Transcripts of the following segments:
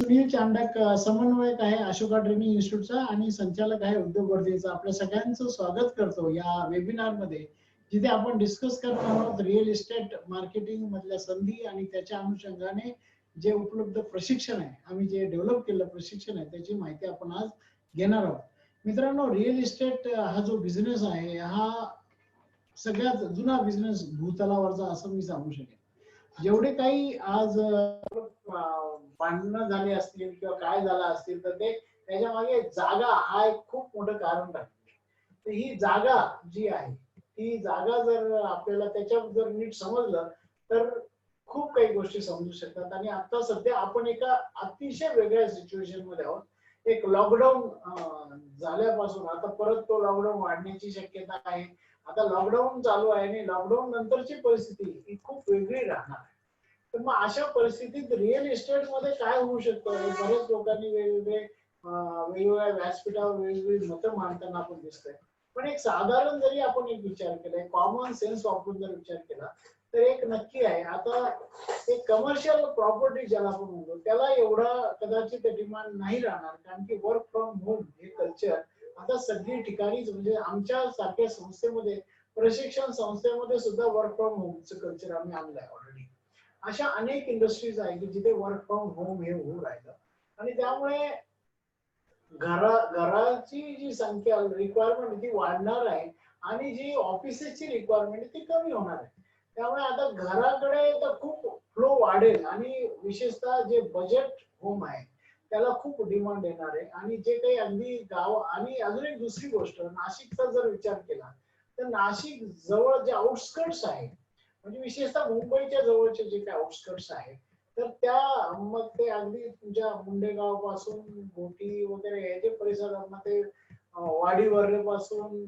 सुनील चांडक समन्वयक आहे अशोका ट्रेनिंग इन्स्टिट्यूटचा आणि संचालक आहे उद्योग वर्धेचा. आपल्या सगळ्यांचं स्वागत करतो या वेबिनार मध्ये, जिथे आपण डिस्कस करणार आहोत रिअल इस्टेट मार्केटिंग मधल्या संधी आणि त्याच्या अनुषंगाने जे उपलब्ध प्रशिक्षण आहे, आम्ही जे डेव्हलप केलं प्रशिक्षण आहे, त्याची माहिती आपण आज घेणार आहोत. मित्रांनो, रिअल इस्टेट हा जो बिझनेस आहे हा सगळ्यात जुना बिझनेस भूतलावरचा असं मी सांगू शकेन. जेवढे काही आज भांडणं झाले असतील किंवा काय झालं असतील, तर ते त्याच्या मागे जागा हा एक खूप मोठं कारण राहील. तर ही जागा जी आहे, ही जागा जर आपल्याला त्याच्यात जर नीट समजलं तर खूप काही गोष्टी समजू शकतात. आणि आता सध्या आपण एका अतिशय वेगळ्या सिच्युएशन मध्ये आहोत. एक लॉकडाऊन झाल्यापासून आता परत तो लॉकडाऊन वाढण्याची शक्यता आहे. आता लॉकडाऊन चालू आहे आणि लॉकडाऊन नंतरची परिस्थिती ही खूप वेगळी राहणार आहे. तर मग अशा परिस्थितीत रिअल इस्टेट मध्ये काय होऊ शकतं, बरेच लोकांनी वेगवेगळ्या व्यासपीठावर वेगवेगळी मतं मांडताना आपण दिसतोय. पण एक साधारण जरी आपण एक विचार केला, कॉमन सेन्स वापरून जर विचार केला, तर एक नक्की आहे, आता एक कमर्शियल प्रॉपर्टी ज्याला आपण म्हणतो त्याला एवढा कदाचित डिमांड नाही राहणार, कारण की वर्क फ्रॉम होम हे कल्चर आता सगळी ठिकाणीच, म्हणजे आमच्या सारख्या संस्थेमध्ये, प्रशिक्षण संस्थेमध्ये सुद्धा वर्क फ्रॉम होमचं कल्चर आम्ही आणलंय ऑलरेडी. अशा अनेक इंडस्ट्रीज आहेत की जिथे वर्क फ्रॉम होम हे होऊ राहिलं. आणि त्यामुळे घराची जी संख्या रिक्वायरमेंट ती वाढणार आहे आणि जी ऑफिसेसची रिक्वायरमेंट ती कमी होणार आहे. त्यामुळे आता घराकडे तर खूप फ्लो वाढेल आणि विशेषतः जे बजेट होम आहे त्याला खूप डिमांड येणार आहे. आणि जे काही अगदी गाव, आणि अजून एक दुसरी गोष्ट, नाशिकचा जर विचार केला तर नाशिक जवळ जे आउटस्कर्ट्स आहे, म्हणजे विशेषतः मुंबईच्या जवळचे जे काही आउटस्कर्ट्स आहेत, तर त्या मग ते अगदी तुमच्या मुंडेगाव पासून घोटी वगैरे हे जे परिसरामध्ये वाडी वर्रे पासून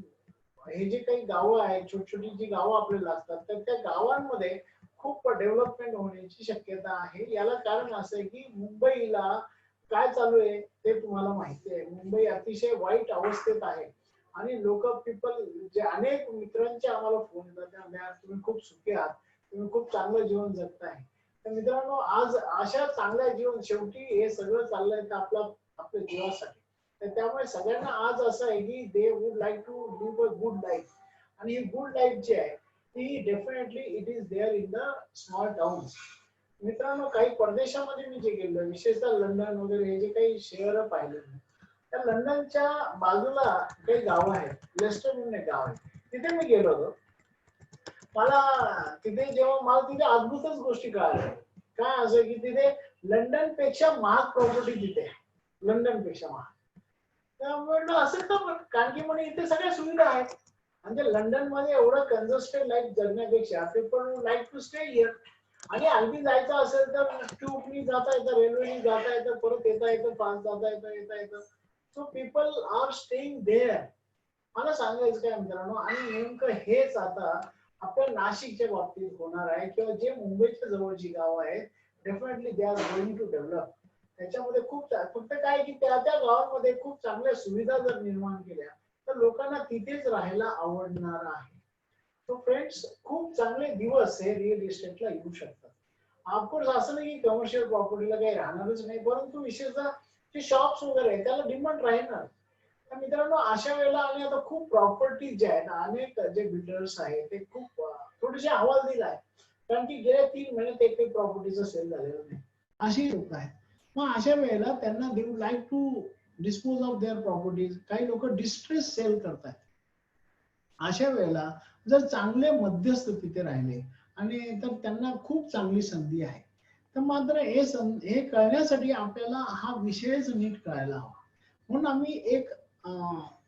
हे जे काही गावं आहेत, छोटी छोटी जी गावं आपल्याला लागतात, तर त्या गावांमध्ये खूप डेव्हलपमेंट होण्याची शक्यता आहे. याला कारण असं आहे की मुंबईला काय चालू आहे ते तुम्हाला माहिती आहे. मुंबई अतिशय वाईट अवस्थेत आहे आणि लोक पीपल जे अनेक मित्रांचे आम्हाला फोन येतात, तुम्ही खूप सुखी आहात, तुम्ही खूप चांगलं जीवन जगताय. तर मित्रांनो, आज अशा चांगल्या जीवन, शेवटी हे सगळं चाललंय तर आपल्या जीवासाठी. तर त्यामुळे सगळ्यांना आज असं आहे की they would like to live a good life. आणि ही गुड लाईफ जी आहे ती definitely it is there in the small towns. मित्रांनो, काही परदेशामध्ये मी जे गेलो, विशेषतः लंडन वगैरे हे जे काही शहर पाहिले, त्या लंडनच्या बाजूला काही गाव आहेत, लेस्टर म्हणून एक गाव आहे, तिथे मी गेलो होतो. मला तिथे जेव्हा मला तिथे अद्भुतच गोष्टी कळाल्या. काय असं की तिथे लंडन पेक्षा महाग प्रॉपर्टी तिथे, लंडन पेक्षा महाग. तर म्हटलं असं का, कारण की म्हणे इथे सगळ्या सुविधा आहेत. म्हणजे लंडन मध्ये एवढं कंजस्टेड लाईफ जगण्यापेक्षा people like to stay here. आणि अगदी जायचं असेल तर ट्यूबनी जाता येतं, रेल्वेनी जाता येतं, परत येता येतं, फास्ट जाता येतं, येता येतं. So people are staying there. मला सांगायचं काय मित्रांनो, आणि नेमकं हेच आता आपल्या नाशिकच्या बाबतीत होणार आहे, किंवा जे मुंबईच्या जवळची गाव आहेत, definitely they are going to develop. त्याच्यामध्ये खूप, फक्त काय की त्या त्या गावामध्ये खूप चांगल्या सुविधा जर निर्माण केल्या तर लोकांना तिथेच राहायला आवडणार आहे. तो फ्रेंड्स, खूप चांगले दिवस हे रिअल इस्टेटला येऊ शकतात. ऑफकोर्स असं नाही की कमर्शियल प्रॉपर्टीला काही राहणारच नाही, परंतु विशेषतः जे शॉप्स वगैरे आहेत त्याला डिमांड राहणार. तर मित्रांनो, अशा वेळेला, आणि आता खूप प्रॉपर्टी जे आहेत, अनेक जे बिल्डर्स आहेत ते खूप थोडेसे आवाज दिला आहे, कारण की गेल्या 3 महिन्यात एक प्रॉपर्टीचा सेल झालेला नाही, अशी लोक आहेत. मग अशा वेळेला त्यांना they would like to dispose of their properties. काही लोक डिस्ट्रेस सेल करतात. अशा वेळेला जर चांगले मध्यस्थ तिथे राहिले आणि तर त्यांना खूप चांगली संधी आहे. तर मात्र हे कळण्यासाठी आपल्याला हा विषयच नीट कळायला हवा. म्हणून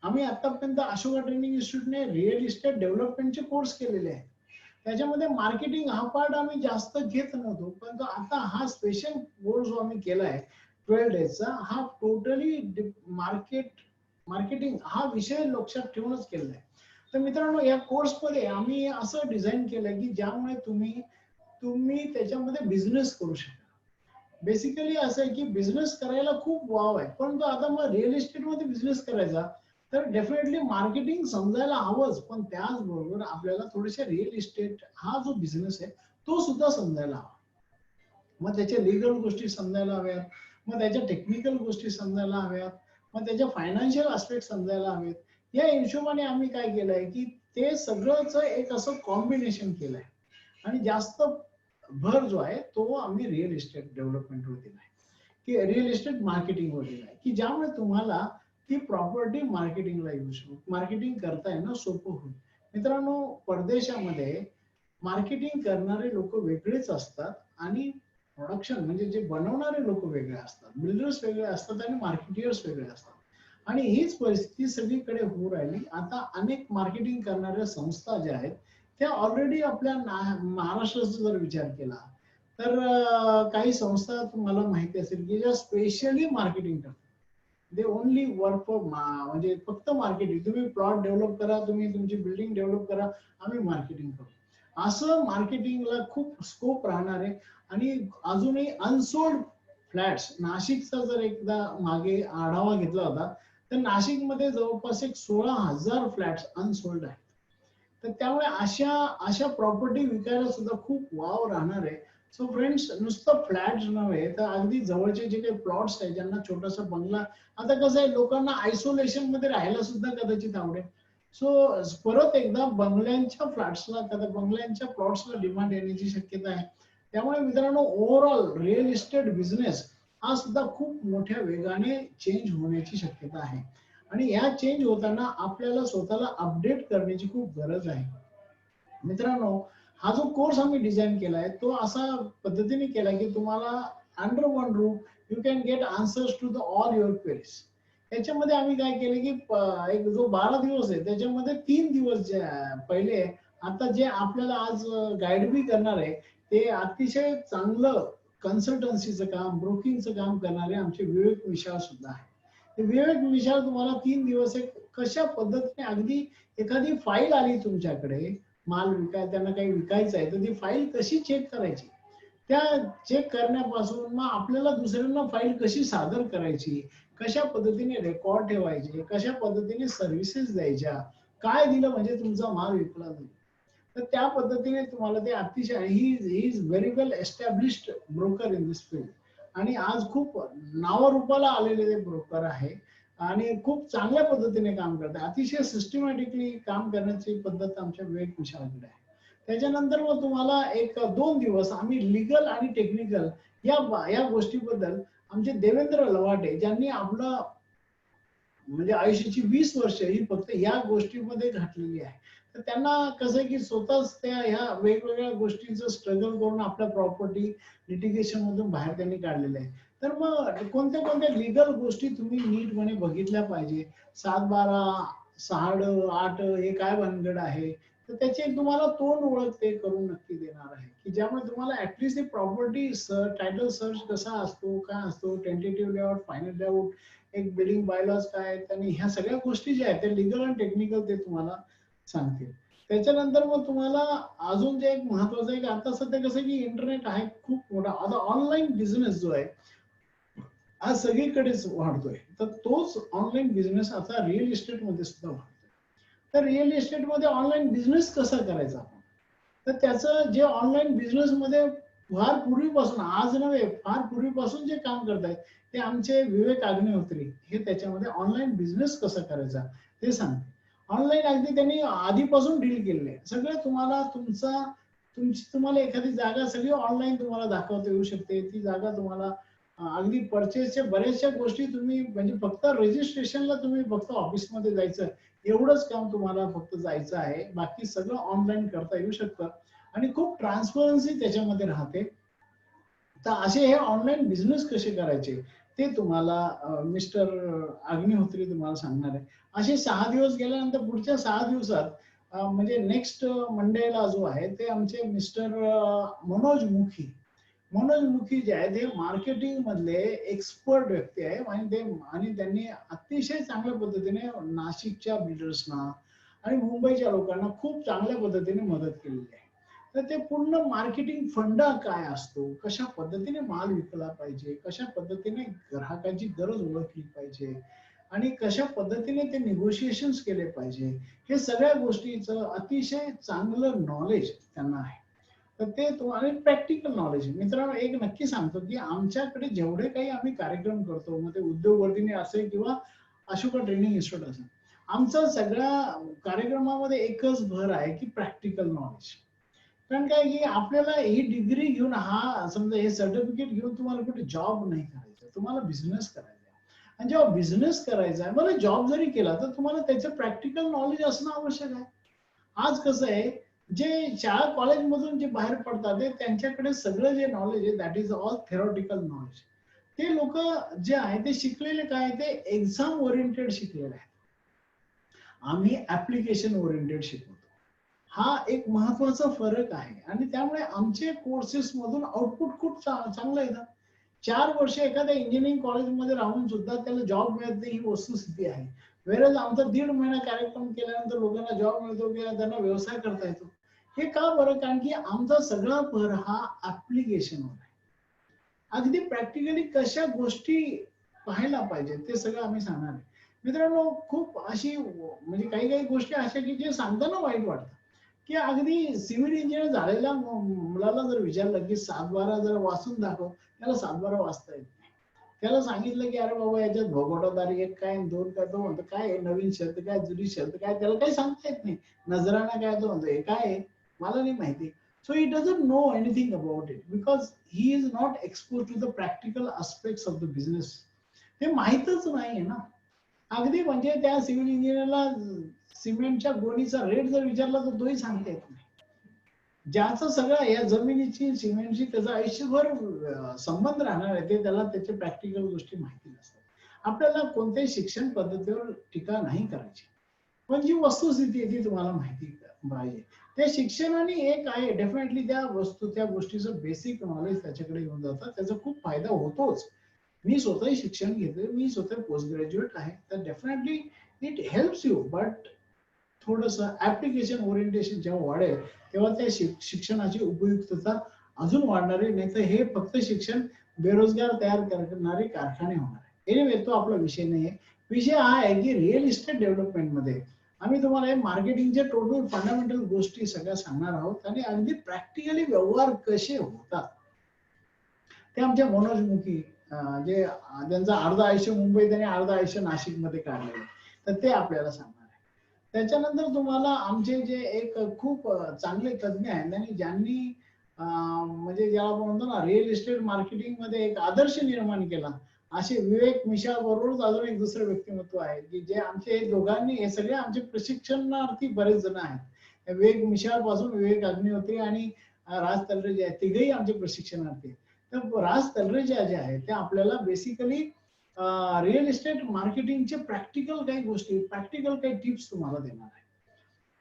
आम्ही आतापर्यंत अशोका ट्रेनिंग इन्स्टिट्यूटने रिअल इस्टेट डेव्हलपमेंटचे कोर्स केलेले आहेत. त्याच्यामध्ये मार्केटिंग हा पार्ट आम्ही जास्त घेत नव्हतो, पण आता हा स्पेशल कोर्स जो आम्ही केलाय 12 डेजचा, हा टोटली मार्केटिंग हा विषय लक्षात ठेवूनच केलेला आहे. तर मित्रांनो, या कोर्समध्ये आम्ही असं डिझाईन केलंय की ज्यामुळे तुम्ही त्याच्यामध्ये बिझनेस करू शकता. बेसिकली असं आहे की बिझनेस करायला खूप वाव आहे, परंतु आता मग रिअल इस्टेट मध्ये बिझनेस करायचा तर डेफिनेटली मार्केटिंग समजायला हवंच, पण त्याचबरोबर आपल्याला थोडेसे रिअल इस्टेट हा जो बिझनेस आहे तो सुद्धा समजायला हवा. मग त्याच्या लिगल गोष्टी समजायला हव्यात, मग त्याच्या टेक्निकल गोष्टी समजायला हव्यात, मग त्याच्या फायनान्शियल आस्पेक्ट समजायला हवेत. या हिशोबाने आम्ही काय केलंय की ते सगळंच एक असं कॉम्बिनेशन केलंय आणि जास्त भर जो आहे तो आम्ही रिअल इस्टेट डेव्हलपमेंटवर दिलाय, की रिअल इस्टेट मार्केटिंगवर दिलाय, की ज्यामुळे तुम्हाला ती प्रॉपर्टी मार्केटिंगला मार्केटिंग करता येणं सोपं होईल. मित्रांनो, परदेशामध्ये मार्केटिंग करणारे लोक वेगळेच असतात आणि प्रोडक्शन म्हणजे जे बनवणारे लोक वेगळे असतात, बिल्डर्स वेगळे असतात आणि मार्केटियर्स वेगळे असतात. आणि हीच परिस्थिती सगळीकडे होऊ राहिली. आता अनेक मार्केटिंग करणाऱ्या संस्था ज्या आहेत त्या ऑलरेडी आपल्या महाराष्ट्राचा जर विचार केला तर काही संस्था तुम्हाला माहिती असेल की ज्या स्पेशली मार्केटिंग करतात. दे ओनली वर्क फॉर म्हणजे फक्त मार्केटिंग. तुम्ही प्लॉट डेव्हलप करा, तुम्ही तुमची बिल्डिंग डेव्हलप करा, आम्ही मार्केटिंग करू. असं मार्केटिंगला खूप स्कोप राहणार आहे. आणि अजूनही अनसोल्ड फ्लॅट्स, नाशिकचा जर एकदा मागे आढावा घेतला होता तर नाशिकमध्ये जवळपास एक 16,000 फ्लॅट्स अनसोल्ड आहेत. तर त्यामुळे अशा अशा प्रॉपर्टी विकायला सुद्धा खूप वाव राहणार आहे. सो फ्रेंड्स, नुसतं फ्लॅट नव्हे तर अगदी जवळचे जे काही प्लॉट्स आहेत ज्यांना छोटासा बंगला, आता कसं आहे लोकांना आयसोलेशन मध्ये राहायला सुद्धा कदाचित आवडेल. सो परत एकदा बंगल्यांच्या फ्लॅट्सला, बंगल्यांच्या प्लॉट्सला डिमांड येण्याची शक्यता आहे. त्यामुळे मित्रांनो, ओव्हरऑल रिअल इस्टेट बिझनेस हा सुद्धा खूप मोठ्या वेगाने चेंज होण्याची शक्यता आहे. आणि या चेंज होताना आपल्याला स्वतःला अपडेट करण्याची खूप गरज आहे. मित्रांनो, हा जो कोर्स आम्ही डिझाईन केलाय तो असा पद्धतीने केलाय की तुम्हाला under one roof you can get answers to the all your queries. याच्यामध्ये आम्ही काय केले की एक जो 12 दिवस आहे त्याच्यामध्ये 3 दिवस जे पहिले, आता जे आपल्याला आज गाईड बी करणार आहे ते अतिशय चांगलं कन्सल्टन्सीचं काम, ब्रोकिंगचं काम करणारे आमचे विवेक विशाल सुद्धा आहे. विवेक विशाल तुम्हाला 3 दिवस एक कशा पद्धतीने, अगदी एखादी फाईल आली तुमच्याकडे, माल विकाय त्यांना काही विकायचं आहे तर ती फाईल कशी चेक करायची, त्या चेक करण्यापासून मग आपल्याला दुसऱ्यांना फाईल कशी सादर करायची, कशा पद्धतीने रेकॉर्ड ठेवायचे, कशा पद्धतीने सर्व्हिसेस द्यायच्या, काय दिलं म्हणजे तुमचा माल विकला जाईल. तर त्या पद्धतीने तुम्हाला ते अतिशय, he is very well established broker in this field. आणि आज खूप नावारूपाला आलेले ते ब्रोकर आहे आणि खूप चांगल्या पद्धतीने काम करतात. अतिशय सिस्टमॅटिकली काम करण्याची पद्धत आमच्या विवेक विशाळकडे आहे. त्याच्यानंतर मग तुम्हाला 1-2 दिवस आम्ही लिगल आणि टेक्निकल या गोष्टीबद्दल आमचे देवेंद्र लवाटे, ज्यांनी आपलं म्हणजे आयुष्याची 20 वर्ष ही फक्त या गोष्टीमध्ये घातलेली आहे. तर त्यांना कसं आहे की स्वतःच त्या ह्या वेगवेगळ्या गोष्टींचं स्ट्रगल करून आपल्या प्रॉपर्टी लिटिगेशन मधून बाहेर त्यांनी काढलेलं आहे. तर मग कोणत्या कोणत्या लिगल गोष्टी तुम्ही नीटपणे बघितल्या पाहिजे, 7-12, 6-8 हे काय भानगड आहे, तर त्याची एक तुम्हाला तोंड ओळख ते करून नक्की देणार आहे, की ज्यामुळे तुम्हाला ऍटलिस्ट प्रॉपर्टी टायटल सर्च कसा असतो, काय असतो, टेंटेटिव्ह लेआउट, फायनल लेआउट, एक बिल्डिंग बायलॉज काय आहेत आणि ह्या सगळ्या गोष्टी ज्या आहेत त्या लिगल आणि टेक्निकल ते तुम्हाला सांगतील. त्याच्यानंतर मग तुम्हाला अजून जे एक महत्वाचं आहे की आता सध्या कसं की इंटरनेट आहे खूप मोठा, आता ऑनलाईन बिझनेस जो आहे आज सगळीकडेच वाढतोय, तर तोच ऑनलाईन बिझनेस आता रिअल इस्टेट मध्ये सुद्धा वाढतोय. तर रिअल इस्टेट मध्ये ऑनलाईन बिझनेस कसा करायचा आपण, तर त्याचं जे ऑनलाईन बिझनेस मध्ये फार पूर्वीपासून, आज नव्हे फार पूर्वीपासून जे काम करतायत ते आमचे विवेक अग्निहोत्री, हे त्याच्यामध्ये ऑनलाईन बिझनेस कसा करायचा ते सांगते. ऑनलाईन अगदी त्यांनी आधीपासून डील केलेले आहे सगळं. तुम्हाला तुम्हाला एखादी जागा सगळी ऑनलाईन तुम्हाला दाखवता येऊ शकते. ती जागा तुम्हाला अगदी परचेसच्या बऱ्याचशा गोष्टी तुम्ही म्हणजे फक्त रजिस्ट्रेशनला तुम्ही फक्त ऑफिसमध्ये जायचं, एवढंच काम तुम्हाला फक्त जायचं आहे, बाकी सगळं ऑनलाईन करता येऊ शकतं आणि खूप ट्रान्सपरन्सी त्याच्यामध्ये राहते. तर असे हे ऑनलाईन बिझनेस कसे करायचे ते तुम्हाला मिस्टर अग्निहोत्री तुम्हाला सांगणार आहे. असे 6 दिवस गेल्यानंतर पुढच्या 6 दिवसात म्हणजे नेक्स्ट मंडेला जो आहे ते आमचे मिस्टर मनोज मुखी जे आहेत हे मार्केटिंग मधले एक्सपर्ट व्यक्ती आहे आणि त्यांनी अतिशय चांगल्या पद्धतीने नाशिकच्या बिल्डर्सना आणि मुंबईच्या लोकांना खूप चांगल्या पद्धतीने मदत केलेली आहे. तर ते पूर्ण मार्केटिंग फंडा काय असतो, कशा पद्धतीने माल विकला पाहिजे, कशा पद्धतीने ग्राहकाची गरज ओळखली पाहिजे आणि कशा पद्धतीने ते निगोशिएशन केले पाहिजे, हे सगळ्या गोष्टीचं अतिशय चांगलं नॉलेज त्यांना आहे. तर ते तुम्हाला प्रॅक्टिकल नॉलेज. मित्रांनो एक नक्की सांगतो की आमच्याकडे जेवढे काही आम्ही कार्यक्रम करतो, मग ते उद्योगवर्धिनी असेल किंवा अशोका ट्रेनिंग इन्स्टिट्यूट असेल, आमचा सगळ्या कार्यक्रमामध्ये एकच भर आहे की प्रॅक्टिकल नॉलेज. कारण काय की आपल्याला ही डिग्री घेऊन हा समजा हे सर्टिफिकेट घेऊन तुम्हाला कुठे जॉब नाही करायचा, तुम्हाला बिझनेस करायचा आहे. आणि जेव्हा बिझनेस करायचा आहे, मला जॉब जरी केला तर तुम्हाला त्याचं प्रॅक्टिकल नॉलेज असणं आवश्यक आहे. आज कसं आहे, जे शाळा कॉलेजमधून जे बाहेर पडतात त्यांच्याकडे सगळं जे नॉलेज आहे that is all theoretical knowledge. ते लोक जे आहे ते शिकलेले काय, ते एक्झाम ओरिएंटेड शिकलेले आहेत. आम्ही ऍप्लिकेशन ओरिएंटेड शिकवतो. हा एक महत्वाचा फरक आहे आणि त्यामुळे आमचे कोर्सेस मधून आउटपुट खूप चांगलं येतं. 4 वर्ष एखाद्या इंजिनिअरिंग कॉलेजमध्ये राहून सुद्धा त्याला जॉब मिळत नाही ही वस्तुस्थिती आहे. वेळेस आमचा 1.5 महिना कार्यक्रम केल्यानंतर लोकांना जॉब मिळतो किंवा त्यांना व्यवसाय करता येतो. हे का बरं? कारण की आमचा सगळा भर हा ऍप्लिकेशनवर आहे. अगदी प्रॅक्टिकली कशा गोष्टी पाहायला पाहिजे ते सगळं आम्ही सांगणार आहे. मित्रांनो खूप अशी म्हणजे काही काही गोष्टी अशा की जे सांगताना वाईट वाटतं, की अगदी सिव्हिल इंजिनियर झालेल्या मुलाला जर विचारलं की 7-12 जर वाचून दाखव, त्याला 7-12 वाचता येत नाही. त्याला सांगितलं की अरे बाबा याच्यात भोगोटादारी एक काय दोन काय, तो म्हणतो काय नवीन शब्द काय जुनी शब्द काय, त्याला काही सांगता येत नाही. नजराना काय, तो म्हणतो हे काय आहे मला नाही माहिती. So he doesn't know anything about it because he is not exposed to the practical aspects of the business. हे माहीतच नाहीये ना. अगदी म्हणजे त्या सिव्हिल इंजिनियरला सिमेंटच्या गोणीचा रेट जर विचारला तर तोही सांगता येत नाही. ज्याचं सगळं या जमिनीची सिमेंटची त्याचा आयुष्यभर संबंध राहणार आहे, ते त्याला त्याच्या प्रॅक्टिकल गोष्टी माहिती नसतात. आपल्याला कोणत्याही शिक्षण पद्धतीवर टीका नाही करायची, पण जी वस्तुस्थिती आहे ती तुम्हाला माहिती पाहिजे. त्या शिक्षणाने एक आहे डेफिनेटली त्या वस्तू त्या गोष्टीचं बेसिक नॉलेज त्याच्याकडे येऊन जातं, त्याचा खूप फायदा होतोच. मी स्वतःही शिक्षण घेतोय, मी स्वतः पोस्ट ग्रॅज्युएट आहे, तर definitely it helps you. But थोडस ऍप्लिकेशन ओरिएंटेशन जेव्हा वाढेल तेव्हा त्या शिक्षणाची उपयुक्तता अजून वाढणार आहे. नाही तर हे फक्त शिक्षण बेरोजगार तयार करणारे कारखाने होणार आहे. एनिवे तो आपला विषय नाही आहे. विषय हा आहे की रिअल इस्टेट डेव्हलपमेंटमध्ये आम्ही तुम्हाला मार्केटिंगच्या टोटल फंडामेंटल गोष्टी सगळ्या सांगणार आहोत आणि अगदी प्रॅक्टिकली व्यवहार कसे होतात ते आमच्या मनोज मुखी जे त्यांचं अर्ध आयुष्य मुंबईत आणि अर्ध आयुष्य नाशिकमध्ये काढलेलं तर ते आपल्याला सांगणार आहे. त्याच्यानंतर तुम्हाला आमचे जे एक खूप चांगले तज्ज्ञ आहेत आणि ज्यांनी म्हणजे ज्याला आपण म्हणतो ना रिअल इस्टेट मार्केटिंग मध्ये एक आदर्श निर्माण केला, असे विवेक मिश्रा बरोबरच अजून एक दुसरं व्यक्तिमत्व आहे की जे आमचे दोघांनी हे सगळे आमचे प्रशिक्षणार्थी बरेच जण आहेत. विवेक मिश्रा पासून विवेक अग्निहोत्री आणि राज तलरे जे आहेत तिघेही आमचे प्रशिक्षणार्थी. तर राज तलरेजा जे आहे ते आपल्याला बेसिकली रिअल इस्टेट मार्केटिंगचे प्रॅक्टिकल काही गोष्टी प्रॅक्टिकल काही टिप्स तुम्हाला देणार आहे.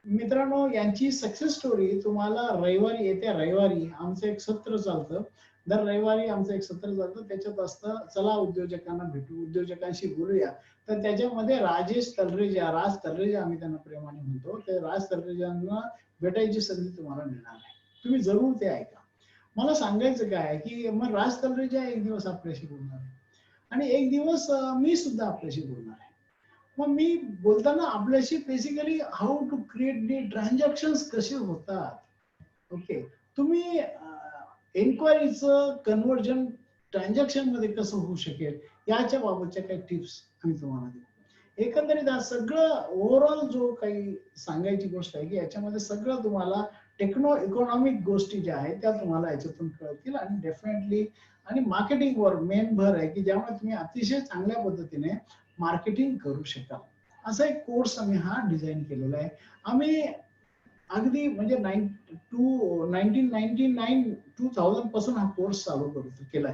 मित्रांनो यांची सक्सेस स्टोरी तुम्हाला रविवारी येत्या रविवारी आमचं एक सत्र चालतं. दर रविवारी आमचं एक सत्र चालतं. त्याच्यात असतं चला उद्योजकांना भेटू, उद्योजकांशी बोलूया. तर त्याच्यामध्ये राज तलरेजा आम्ही त्यांना प्रेमाने म्हणतो, ते राज तलरेजांना भेटायची संधी तुम्हाला मिळणार आहे. तुम्ही जरूर ते ऐका. मला सांगायचं काय की मग राज तलरेजा एक दिवस आपल्याशी बोलणार आहे आणि एक दिवस मी सुद्धा आपल्याशी बोलणार आहे. मग मी बोलताना आपल्याशी basically how to create the transactions कसे होतात. ओके, तुम्ही एन्क्वायरीचं कन्व्हर्जन ट्रान्झॅक्शन मध्ये कसं होऊ शकेल याच्या बाबतच्या काही टिप्स आम्ही तुम्हाला देऊ. एकंदरीत सगळं ओव्हरऑल जो काही सांगायची गोष्ट आहे की याच्यामध्ये सगळं तुम्हाला टेक्नो इकॉनॉमिक गोष्टी ज्या आहेत त्या तुम्हाला याच्यातून कळतील आणि डेफिनेटली आणि मार्केटिंगवर मेन भर आहे की ज्यामुळे तुम्ही अतिशय चांगल्या पद्धतीने मार्केटिंग करू शकाल. असा एक कोर्स आम्ही हा डिझाईन केलेला आहे. आम्ही अगदी म्हणजे 2000 पासून हा कोर्स चालू केलाय.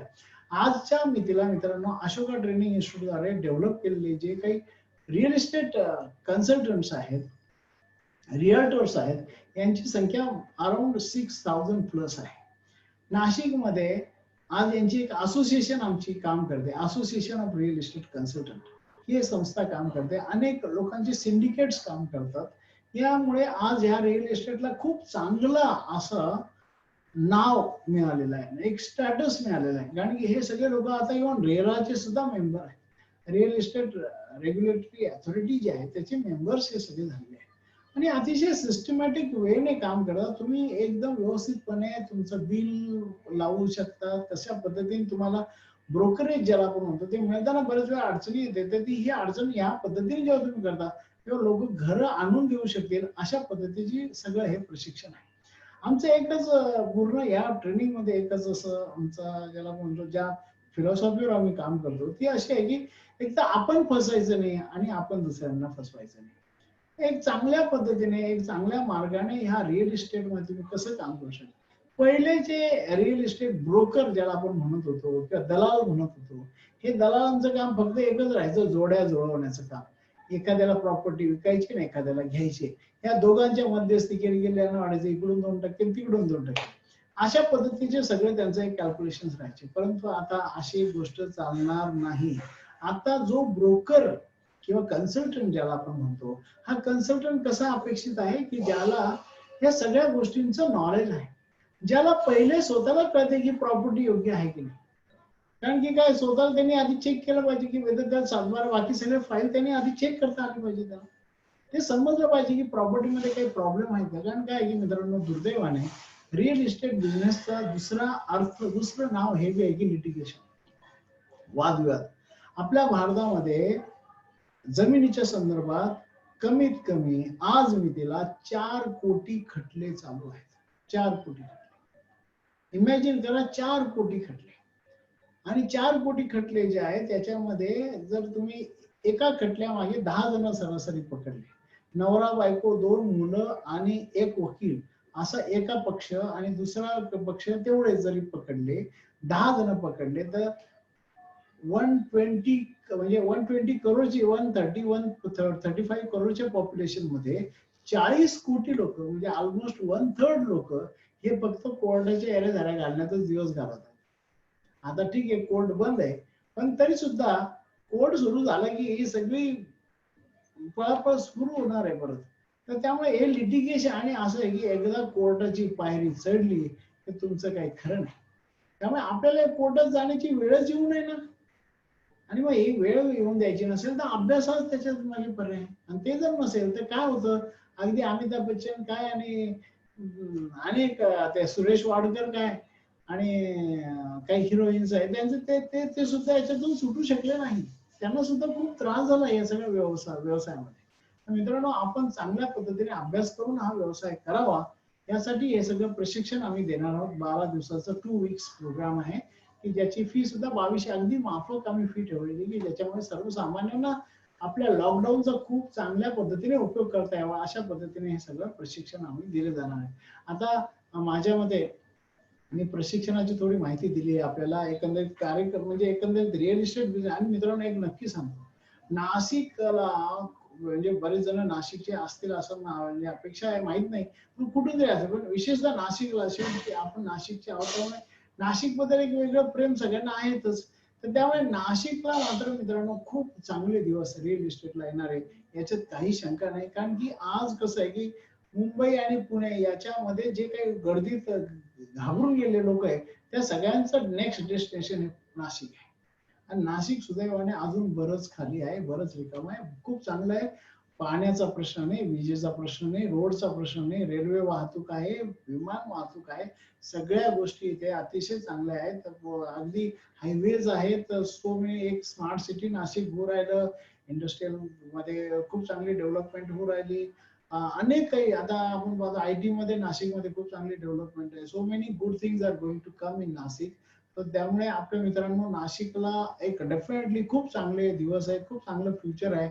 आजच्या मित्रांनो अशोका ट्रेनिंग इन्स्टिट्यूटद्वारे डेव्हलप केलेले जे काही रिअल इस्टेट कन्सल्टंट्स आहेत, रिअल्टर्स आहेत, यांची संख्या अराउंड 6000 प्लस आहे. नाशिकमध्ये आज यांची एक असोसिएशन आमची काम करते, association of real estate consultant ही संस्था काम करते. अनेक लोकांचे सिंडिकेट्स काम करतात. यामुळे आज ह्या रिअल इस्टेटला खूप चांगला असं नाव मिळालेलं आहे, एक स्टॅटस मिळालेलं आहे. कारण की हे सगळे लोक आता इव्हन रेराचे सुद्धा मेंबर आहेत. रिअल इस्टेट रेग्युलेटरी अथॉरिटी जी आहे त्याचे मेंबर्स हे सगळे झालेले आहेत. आणि अतिशय सिस्टमॅटिक वेने काम करा. तुम्ही एकदम व्यवस्थितपणे तुमचं बिल लावू शकता. तशा पद्धतीने तुम्हाला ब्रोकरेज ज्याला आपण म्हणतो ते मिळताना बरेच वेळा अडचणी येते. तर ती ही अडचण या पद्धतीने जेव्हा तुम्ही करता तेव्हा लोक घरं आणून देऊ शकतील अशा पद्धतीची सगळं हे प्रशिक्षण आहे. आमचं एकच पूर्ण या ट्रेनिंगमध्ये एकच असं आमचा ज्याला आपण म्हणतो ज्या फिलॉसॉफीवर आम्ही काम करतो ती अशी आहे की एक तर आपण फसायचं नाही आणि आपण दुसऱ्यांना फसवायचं नाही. एक चांगल्या पद्धतीने एक चांगल्या मार्गाने ह्या रिअल इस्टेट मध्ये तुम्ही कसं काम करू शकता. पहिले जे रिअल इस्टेट ब्रोकर ज्याला आपण म्हणत होतो किंवा दलाल म्हणत होतो, हे दलालांचं काम फक्त एकच राहायचं, जोड्या जुळवण्याचं काम. एखाद्याला प्रॉपर्टी विकायची आणि एखाद्याला घ्यायची, या दोघांच्या मध्यस्थी केली गेल्यानं वाढायचं, इकडून 2% तिकडून 2%. अशा पद्धतीचे सगळे त्यांचे एक कॅल्क्युलेशन राहायचे. परंतु आता अशी गोष्ट चालणार नाही. आता जो ब्रोकर किंवा कन्सल्टंट ज्याला आपण म्हणतो, हा कन्सल्टंट कसा अपेक्षित आहे की ज्याला या सगळ्या गोष्टींचं नॉलेज आहे, ज्याला पहिले स्वतःला कळते की प्रॉपर्टी योग्य आहे की नाही. कारण की काय स्वतःला त्यांनी आधी चेक केलं पाहिजे की वेदर त्या सातबारा बाकी सगळे फाईल त्यांनी आधी चेक करता आली पाहिजे. त्याला ते समजलं पाहिजे की प्रॉपर्टीमध्ये काही प्रॉब्लेम आहे का. कारण काय की मित्रांनो, दुर्दैवाने रिअल इस्टेट बिझनेसचा दुसरा अर्थ, दुसरं नाव हे बी आहे की लिटिगेशन, वादविवाद. आपल्या भारतामध्ये जमिनीच्या संदर्भात कमीत कमी आज मितीला 4 कोटी खटले चालू आहेत. 4 कोटी खटले, इमॅजिन करा, 4 कोटी खटले. आणि 4 कोटी खटले जे आहेत त्याच्यामध्ये जर तुम्ही एका खटल्यामागे 10 जण सरासरी पकडले, नवरा बायको 2 मुलं आणि एक वकील, असा एका पक्ष आणि दुसरा पक्ष तेवढे जरी पकडले, 10 जण पकडले, तर 120 म्हणजे 120 करोडची 135 करोडच्या पॉप्युलेशन मध्ये 40 कोटी लोक म्हणजे ऑलमोस्ट 1/3 लोक हे फक्त कोर्टाच्या एरेझाऱ्या घालण्यातच दिवस घालवतात. आता ठीक आहे, कोर्ट बंद आहे, पण तरी सुद्धा कोर्ट सुरू झाला की ही सगळी पळापळ सुरू होणार आहे परत. तर त्यामुळे हे लिटिगेशन आणि असं आहे की एकदा कोर्टाची पायरी चढली तर तुमचं काही खरं नाही. त्यामुळे आपल्याला कोर्टात जाण्याची वेळच येऊ नये ना. आणि मग ही वेळ येऊन द्यायची नसेल तर अभ्यासाच त्याच्यात माझे पर्याय. आणि ते जर नसेल तर काय होतं, अगदी अमिताभ बच्चन काय आणि अनेक ते सुरेश वाडकर काय आणि काही हिरोईन्स आहेत त्यांचे ते सुद्धा याच्यातून सुटू शकले नाही. त्यांना सुद्धा खूप त्रास झाला या सगळ्या व्यवसायामध्ये. मित्रांनो, आपण चांगल्या पद्धतीने अभ्यास करून हा व्यवसाय करावा यासाठी हे सगळं प्रशिक्षण आम्ही देणार आहोत. 12 दिवसाचं 2 वीक्स प्रोग्राम आहे की ज्याची फी सुद्धा 2200, अगदी माफक आम्ही फी ठेवलेली की ज्याच्यामुळे सर्वसामान्यांना आपल्या लॉकडाऊनचा खूप चांगल्या पद्धतीने उपयोग करता यावा अशा पद्धतीने हे सगळं प्रशिक्षण आम्ही दिले जाणार आहे. आता माझ्या मते मी प्रशिक्षणाची थोडी माहिती दिली आहे आपल्याला. एकंदरीत कार्यक्रम म्हणजे एकंदरीत रिअल इस्टेट बिझनेस. आणि मित्रांनो एक नक्की सांगतो, नाशिकला म्हणजे बरेच जण नाशिकचे असतील असं म्हणजे अपेक्षा आहे, माहित नाही, पण कुठून तरी असेल, पण विशेषतः नाशिकला असेल, आपण नाशिकचे आहोत त्यामुळे नाशिक बद्दल एक वेगळं प्रेम सगळ्यांना आहेतच. तर त्यामुळे नाशिकला मात्र मित्रांनो खूप चांगले दिवस रिअल इस्टेटला येणार आहे, याच्यात काही शंका नाही. कारण की आज कसं आहे की मुंबई आणि पुणे याच्यामध्ये जे काही गर्दीत घाबरून गेले लोक आहे, त्या सगळ्यांचं नेक्स्ट डेस्टिनेशन नाशिक आहे. आणि नाशिक सुदैवाने अजून बरंच खाली आहे, बरंच रिकाम आहे, खूप चांगलं आहे. पाण्याचा प्रश्न नाही, विजेचा प्रश्न नाही, रोडचा प्रश्न नाही, रेल्वे वाहतूक आहे, विमान वाहतूक आहे, सगळ्या गोष्टी इथे अतिशय चांगल्या आहेत. अगदी हायवेज आहेत. सो मी एक स्मार्ट सिटी नाशिक होऊ राहिलं, इंडस्ट्रियल मध्ये खूप चांगली डेव्हलपमेंट होऊ राहिली. अनेक काही आता आपण बघा आयटी मध्ये नाशिकमध्ये खूप चांगली डेव्हलपमेंट आहे. So many good things are going to come in Nashik. तर त्यामुळे आपल्या मित्रांनो नाशिकला एक डेफिनेटली खूप चांगले दिवस आहेत, खूप चांगलं फ्युचर आहे.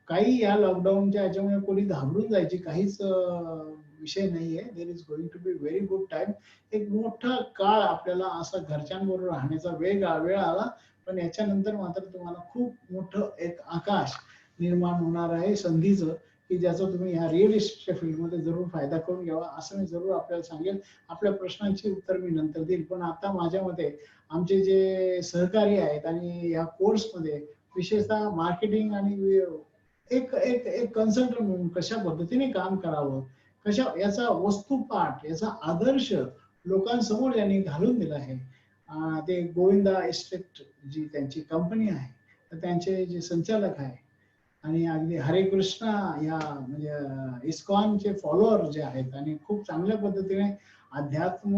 काही या लॉकडाऊनच्या याच्यामुळे कोणी घाबरून जायची काहीच विषय नाहीये. There is going to be very good time. एक मोठा काळ आपल्याला असा घरच्यांबरोबर राहण्याचा वेळ आला, पण याच्यानंतर मात्र तुम्हाला खूप मोठं एक आकाश निर्माण होणार आहे संधीचं, की ज्याचा तुम्ही ह्या रिअल इस्टेटच्या फील्डमध्ये जरूर फायदा करून घ्यावा असं मी जरूर आपल्याला सांगेल. आपल्या प्रश्नांची उत्तर मी नंतर देईल, पण आता माझ्या मते आमचे जे सहकारी आहेत आणि या कोर्समध्ये विशेषतः मार्केटिंग आणि एक एक एक कन्सल्टंट म्हणून कशा पद्धतीने काम करावं, कशा याचा वस्तुपाठ, याचा आदर्श लोकांसमोर यांनी घालून दिला आहे. ते गोविंदा इस्टेट जी त्यांची कंपनी आहे, तर त्यांचे जे संचालक आहे आणि अगदी हरे कृष्ण या म्हणजे इस्कॉनचे फॉलोअर जे आहेत आणि खूप चांगल्या पद्धतीने अध्यात्म,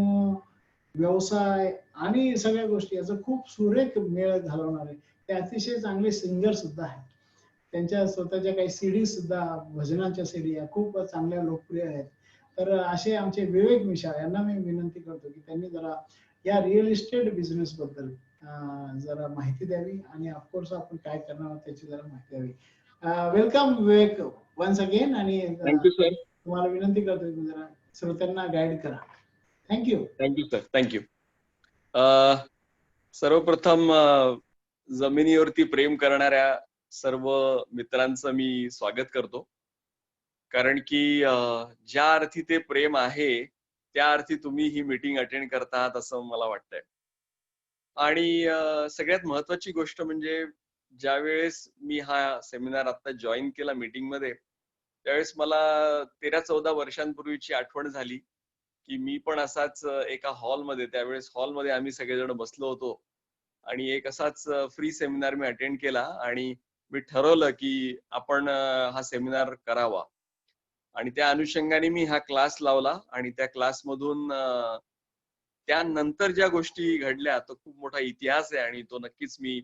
व्यवसाय आणि सगळ्या गोष्टी याचा खूप सुरेख मेळ घालवणारे ते अतिशय चांगले सिंगर सुद्धा आहेत. त्यांच्या स्वतःच्या काही सीडी सुद्धा भजनाच्या सीडी या खूप चांगल्या लोकप्रिय आहेत. तर असे आमचे विवेक मिश्रा यांना मी विनंती करतो की त्यांनी जरा या रिअल इस्टेट बिझनेस बद्दल जरा माहिती द्यावी आणि ऑफकोर्स आपण काय करणार आहोत त्याची जरा माहिती द्यावी. वेलकम विवेक वन्स अगेन आणि थँक्यू सर. तुम्हाला विनंती करतो की जरा श्रोत्यांना गाईड करा. थँक्यू. Thank you sir. थँक्यू. सर्वप्रथम जमिनीवरती प्रेम करणाऱ्या सर्व मित्रांचं मी स्वागत करतो. कारण की ज्या अर्थी ते प्रेम आहे त्या अर्थी तुम्ही ही मीटिंग अटेंड करतात असं मला वाटतंय. आणि सगळ्यात महत्वाची गोष्ट म्हणजे ज्यावेळेस मी हा सेमिनार आता जॉईन केला मीटिंग मध्ये, त्यावेळेस मला 13-14 वर्षांपूर्वीची आठवण झाली की मी पण असाच एका हॉलमध्ये, त्यावेळेस हॉलमध्ये आम्ही सगळेजण बसलो होतो आणि एक असाच फ्री सेमिनार मी अटेंड केला आणि मी ठरवलं की आपण हा सेमिनार करावा आणि त्या अनुषंगाने मी हा क्लास लावला आणि त्या क्लासमधून त्यानंतर ज्या गोष्टी घडल्या तो खूप मोठा इतिहास आहे आणि तो नक्कीच मी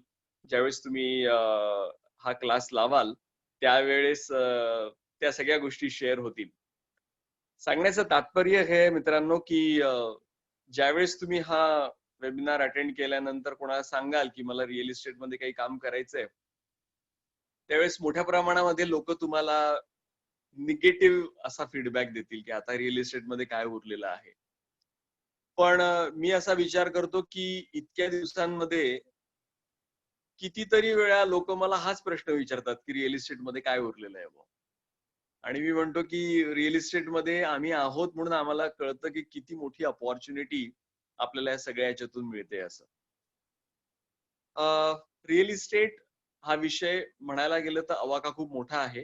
ज्यावेळेस तुम्ही हा क्लास लावाल त्यावेळेस त्या सगळ्या गोष्टी शेअर होतील. सांगण्याचं तात्पर्य हे मित्रांनो की ज्यावेळेस तुम्ही हा वेबिनार अटेंड केल्यानंतर कोणाला सांगाल की मला रिअल इस्टेट मध्ये काही काम करायचंय, त्यावेळेस मोठ्या प्रमाणामध्ये लोक तुम्हाला निगेटिव्ह असा फीडबॅक देतील की आता रिअल इस्टेट मध्ये काय उरलेलं आहे. पण मी असा विचार करतो की इतक्या दिवसांमध्ये कितीतरी वेळा लोक मला हाच प्रश्न विचारतात की रिअल इस्टेट मध्ये काय उरलेलं आहे बुवा. आणि मी म्हणतो की रिअल इस्टेट मध्ये आम्ही आहोत म्हणून आम्हाला कळतं की किती मोठी अपॉर्च्युनिटी आपल्याला या सगळ्या याच्यातून मिळते असं. रिअल इस्टेट हा विषय म्हणायला गेलं तर अवाका खूप मोठा आहे.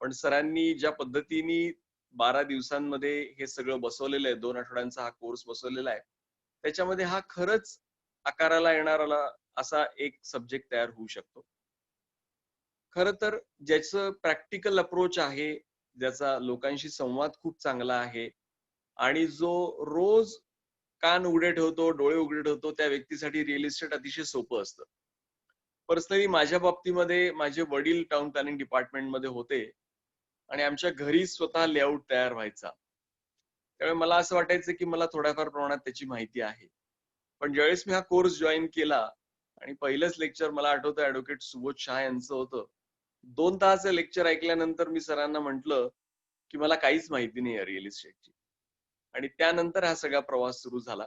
पण सरांनी ज्या पद्धतीने 12 दिवसांमध्ये हे सगळं बसवलेलं आहे, 2 आठवड्यांचा हा कोर्स बसवलेला आहे, त्याच्यामध्ये हा खरंच आकाराला येणारा असा एक सब्जेक्ट तयार होऊ शकतो. खरं तर ज्याचं प्रॅक्टिकल अप्रोच आहे, ज्याचा लोकांशी संवाद खूप चांगला आहे आणि जो रोज कान उघडे ठेवतो, डोळे उघडे ठेवतो, त्या व्यक्तीसाठी रिअल इस्टेट अतिशय सोपं असतं. पर्सनली माझ्या बाबतीमध्ये माझे वडील टाउन प्लॅनिंग डिपार्टमेंटमध्ये होते आणि आमच्या घरी स्वतः लेआउट तयार व्हायचा. त्यामुळे मला असं वाटायचं की मला थोड्याफार प्रमाणात त्याची माहिती आहे. पण ज्यावेळेस मी हा कोर्स जॉईन केला आणि पहिलंच लेक्चर मला आठवतं ऍडव्होकेट सुबोध शहा यांचं होतं. 2 तासाचं लेक्चर ऐकल्यानंतर मी सरांना म्हटलं की मला काहीच माहिती नाही रिअल इस्टेटची. आणि त्यानंतर हा सगळा प्रवास सुरू झाला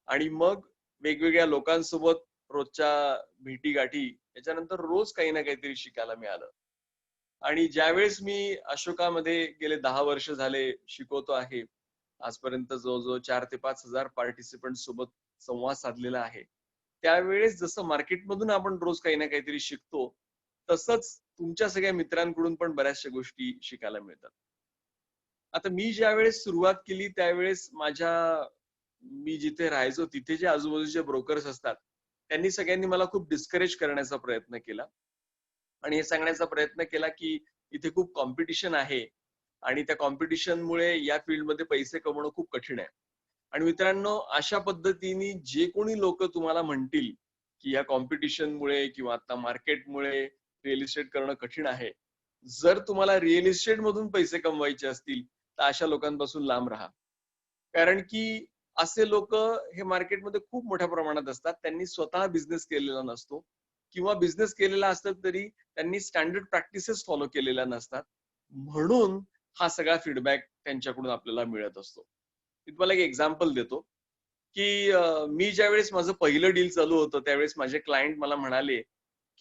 आणि मग वेगवेगळ्या लोकांसोबत रोजच्या भेटीगाठी याच्यानंतर रोज काही ना काहीतरी शिकायला मिळालं. आणि ज्यावेळेस मी अशोकामध्ये गेले 10 वर्ष झाले शिकवतो आहे, आजपर्यंत जवळजवळ 4 ते 5 हजार पार्टिसिपंट सोबत संवाद साधलेला आहे. त्यावेळेस जसं मार्केटमधून आपण रोज काही ना काहीतरी शिकतो, तसंच तुमच्या सगळ्या मित्रांकडून पण बऱ्याचशा गोष्टी शिकायला मिळतात. आता मी ज्यावेळेस सुरुवात केली त्यावेळेस मी जिथे राहायचो तिथे जे आजूबाजूचे ब्रोकर्स असतात, त्यांनी सगळ्यांनी मला खूप डिस्करेज करण्याचा प्रयत्न केला आणि हे सांगण्याचा प्रयत्न केला की इथे खूप कॉम्पिटिशन आहे आणि त्या कॉम्पिटिशनमुळे या फील्डमध्ये पैसे कमवणं खूप कठीण आहे. आणि मित्रांनो, अशा पद्धतीने जे कोणी लोक तुम्हाला म्हणतील की या कॉम्पिटिशनमुळे किंवा आता मार्केटमुळे रिअल इस्टेट करणं कठीण आहे, जर तुम्हाला रिअल इस्टेट मधून पैसे कमवायचे असतील तर अशा लोकांपासून लांब राहा. कारण की असे लोक हे मार्केटमध्ये खूप मोठ्या प्रमाणात असतात. त्यांनी स्वतः बिझनेस केलेला नसतो किंवा बिझनेस केलेला असतात तरी त्यांनी स्टँडर्ड प्रॅक्टिसेस फॉलो केलेल्या नसतात. म्हणून हा सगळा फीडबॅक त्यांच्याकडून आपल्याला मिळत असतो. मी तुम्हाला एक एक्झाम्पल देतो की मी ज्यावेळेस माझं पहिलं डील चालू होतं त्यावेळेस माझे क्लायंट मला म्हणाले